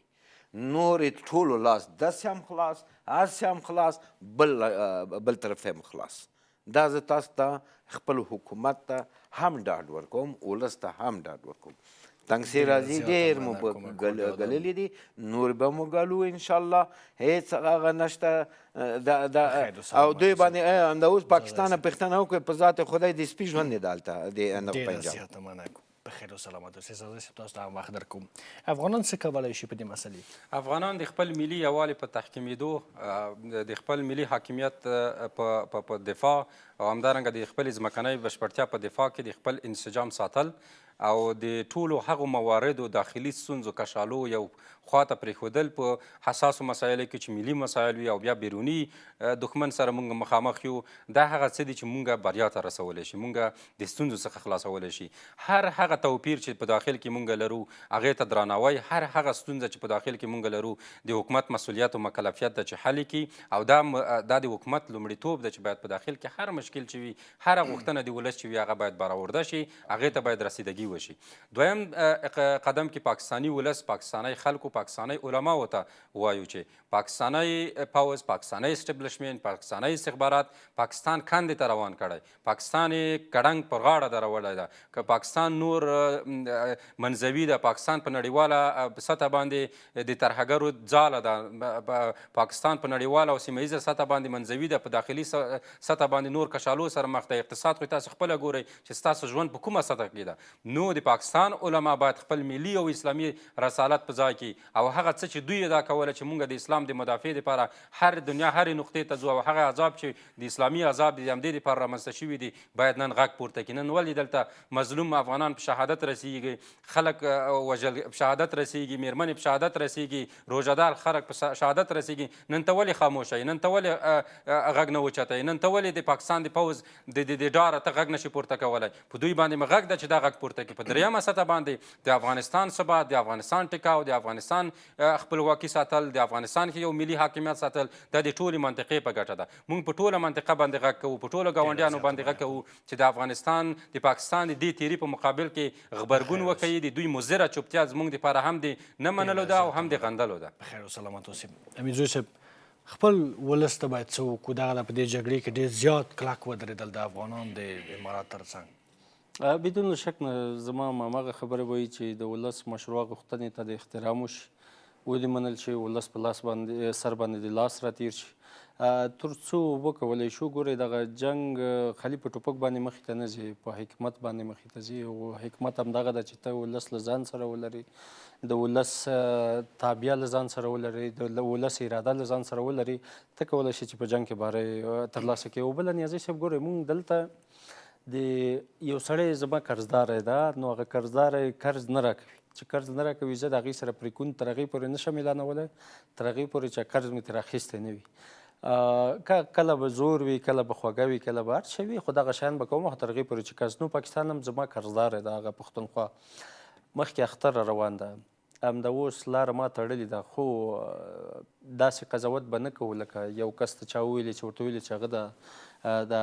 نور ټولو لاس داسې هم خلاص هسې هم خلاص بل طرف هم خلاص دا زه تاسو ته خپل حکومت ته هم ډاډ ورکوم ولس ته هم ډاډ ورکوم تنګسي راځي ډېر مو ګللي دي نور به مو ګالو انشاءالله هېڅ هغه نشته او دوی باندې همدا اوس پاکستان پښتانه وکړي په ذات خدای د سپي ژوند دی دلته د پنجاب بخیر و سلامت اوسئ سعادت صاحب تاسو ته هم وخت درکوم افغانان څه کولی شي په دې مسلې افغانان د خپل ملي یووالي په تحکیمېدو د خپل ملي حاکمیت په دفاع او همدارنګه د خپل ځمکنۍ بشپړتیا په دفاع کې د خپل انسجام ساتل او د ټولو هغو مواردو داخلي ستونزو کشالو یو خواته پرېښودل په حساسو مسایلو کې چې ملي مسایل وي او بیا بیروني دښمن سره موږ مخامخ یو دا هغه څه دي چې موږ بریا ته رسولی شي موږ د ستونزو څخه خلاصولی شي هر هغه توپیر چې په داخل کې موږ لرو هغې ته درناوی هر هغه ستونزه چې په داخل کې موږ لرو د حکومت مسؤلیت او مکلفیت ده چې حل کړي او دا د حکومت لومړیتوب ده چې باید په داخل کې هر مشکل چې وي هره غوښتنه د ولس چې وي هغه باید برآورده شي هغې ته باید رسیدګي وشي دویم قدم کې پاکستانی ولس پاکستانی خلکو پاکستانی علماو ته وایو چې پاکستانی پاوز پاکستانی اسټبلشمنټ پاکستانی استخبارات پاکستان کاندې ته روان کړی پاکستان یې کډنګ پر غاړه درولی ده که پاکستان نور منځوي ده پاکستان په نړیواله سطح باندې د ترهګرو ځاله ده پاکستان په نړیواله او سیمه ییزه سطح باندې منځوي ده په داخلي سطح باندې نور کشالو سره مخ ده اقتصاد خو تاسو خپله ګورئ چې ستاسو ژوند په کومه سطح کې ده نو د پاکستان علما باید خپل ملي او اسلامي رسالت په ځای کې او هغه څه چې دوی ادا کوله چې موږ د اسلام د مدافع دپاره هر دنیا هرې نقطې ته ځو او هغه عذاب چې د اسلامي عذاب د همدې دپاره رامنځته شوي دي باید نن غږ پورته کړي نن ولې دلته مظلوم افغانان په شهادت رسیږي خلک وژل په شهادت رسیږي میرمنې په شهادت رسیږي روژهدار خلک په شهادت رسیږي نن ته ولې خاموشه نن ته ولې غږ نه اوچتوي نن ته ولې د پاکستان د پوځ د ډاره ته غږ نشي پورته کولی په دوی باندې مې غږ ده چې دا غږ پورته کې په درېیمه سطح باندې د افغانستان ثبات، د افغانستان ټکاو، د افغانستان خپلواکي ساتل، د افغانستان کې یو ملي حاکمیت ساتل، دا د ټولې منطقې په ګټه ده. موږ په ټوله منطقه باندې غږ کوو، په ټولو ګاونډیانو باندې غږ کوو چې د افغانستان د پاکستان د دې تیري په مقابل کې غبرګون وکوي. د دوی مضره چوپتیا زموږ دپاره هم د نه منلو ده او هم د غندلو ده. بخیر او سلامت اوسئ. امیرزوی صاحب، خپل ولس ته باید څه وکړو؟ دغه په دې جګړې کې ډېر زیات کلک ودرېدل د افغانانو د امارات تر څنګ. بدون شک نه زما هماغه خبره وایي چې د ولس مشروع غوښتنې ته د احترام وشي، ودې منل چې ولس په لاس باندې سر باندې د لاس راتېر شي. تر څو وکولی شو، ګورئ دغه جنګ خالي په ټوپک باندې مخې ته نه ځي، په حکمت باندې مخې ته ځي. او حکمت همدغه ده چې ته ولس له ځان سره ولري، د ولس تابعه له ځان سره ولري، د ولس اراده له ځان سره ولري، ته کولی شې چې په جنګ کې بری ترلاسه کړې. او بله نیازي صاحب، ګورئ موږ دلته د یو سړی زما قرضداری ده، نو هغه قرضداری قرض نه راکوي. چې قرض نه راکوي، زه د هغې سره پریکون تر هغې پورې نشم اعلانولی، تر هغې پورې چې قرض مې ترې اخیستی نه وي. کله به زور وي، کله به خوږه وي، کله به هر څه وي، خو دغه شیان به کوم، خو تر هغې پورې چې قرض نو پاکستان هم زما قرضداری ده، هغه پښتونخوا مخکې اختر را روان ده، همدا اوس لاره ما تړلې ده. خو داسې قضاوت به نه کوو لکه یو کس ته چا وویلې چې ورته ویلې چې هغه د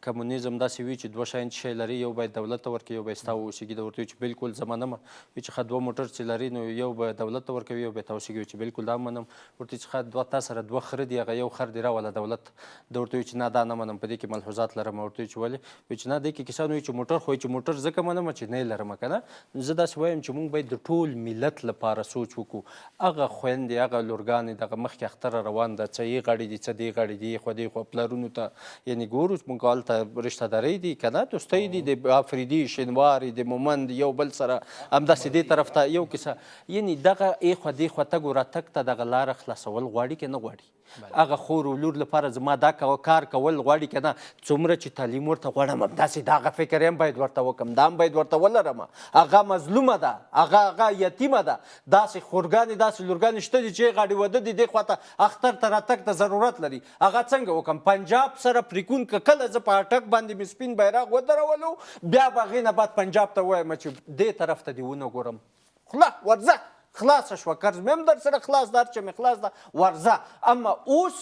کمونیزم داسې وي چې دوه شیان چې شی لري، یو باید دولت ته ورکوي، یو باید ستا واوسېږي. ده ورته وي چې بالکل زه منم. وي چې ښه دوه موټر چې لري نو یو به دولت ته ورکوي، یو به تا اوسېږي. چې بالکل دا منم. ورته چې ښه دوه تا سره دوه خره دي، هغه یو خر دې راوله دولت. ده ورته وي چې نه دا نه منم، په دې کې ملحوظات لرم. ورته وي چې ولې؟ وایي چې نه دې کې کسان وایي چې موټر، خو چې موټر ځکه منم چې نه یې لرم که نه. زه داسې وایم چې موږ باید د ټول ملت لپاره سوچ وکړو. هغه خویندې، هغه لورګانې، دغه مخکې اختر روان ده، څه یې غړي دي، څه دې غړي دي، خو دې خوا پلرونو ته یعنې ګورو موږ هلته رشته دارۍ دي که نه، دوستۍ دي، د افریدي، شینواري، د مومند یو بل سره همداسې دې طرف ته یو کیسه. یعنې دغه ایخوا دېخوا تګ و راتګ ته دغه لاره خلاصول غواړي که نه غواړي؟ هغه خور و لور لپاره زما دا کار کول غواړي که نه؟ څومره چې تعلیم ورته غواړم، همداسې د هغه فکر هم باید ورته وکړم، دا هم باید ورته ولرم. هغه مظلومه ده، هغه یتیمه ده. داسې خورګانې، داسې لورګانې شته دي چې غاړې واده دي، دې خوا ته اختر ته راتګ ته ضرورت لري. هغه څنګه وکړم؟ پنجاب سره پریکون که کله زه په اټک باندې مې سپین بیرغ ودرولو، بیا به هغې نه بعد پنجاب ته ووایم چې دې طرف ته دې ونه ګورم. خوله ورځه، خلاصه شوه، قرض مې هم در سره خلاص ده، هر څه مې خلاص ده، ورځه. اما اوس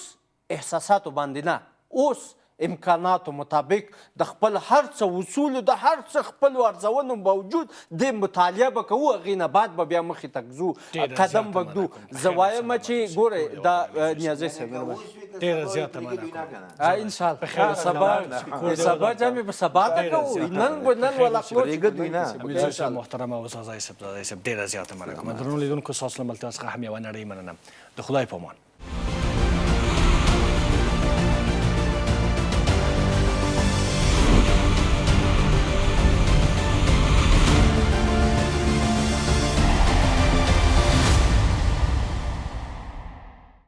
احساساتو باندې نه، اوس امکاناتو مطابق د خپل هر څه اصولو، د هر څه خپلو ارزونو باوجود د مطالعه به کوو، هغې نه بعد به بیا مخې ته ځو، قدم به ږدو. زه وایم چې ګورئ دا نیازی صاحب ډېره زیاته مننه کوم. انشاءالله سبا جمع به سبا ته کوو، نن ولا امیرزوی صاحب محترم او استاد صاحب ډېره زیاته مننه کوم. درنو لیدونکو، ستاسو له ملتیا څخه هم یوه نړۍ مننه. د خدای په امان.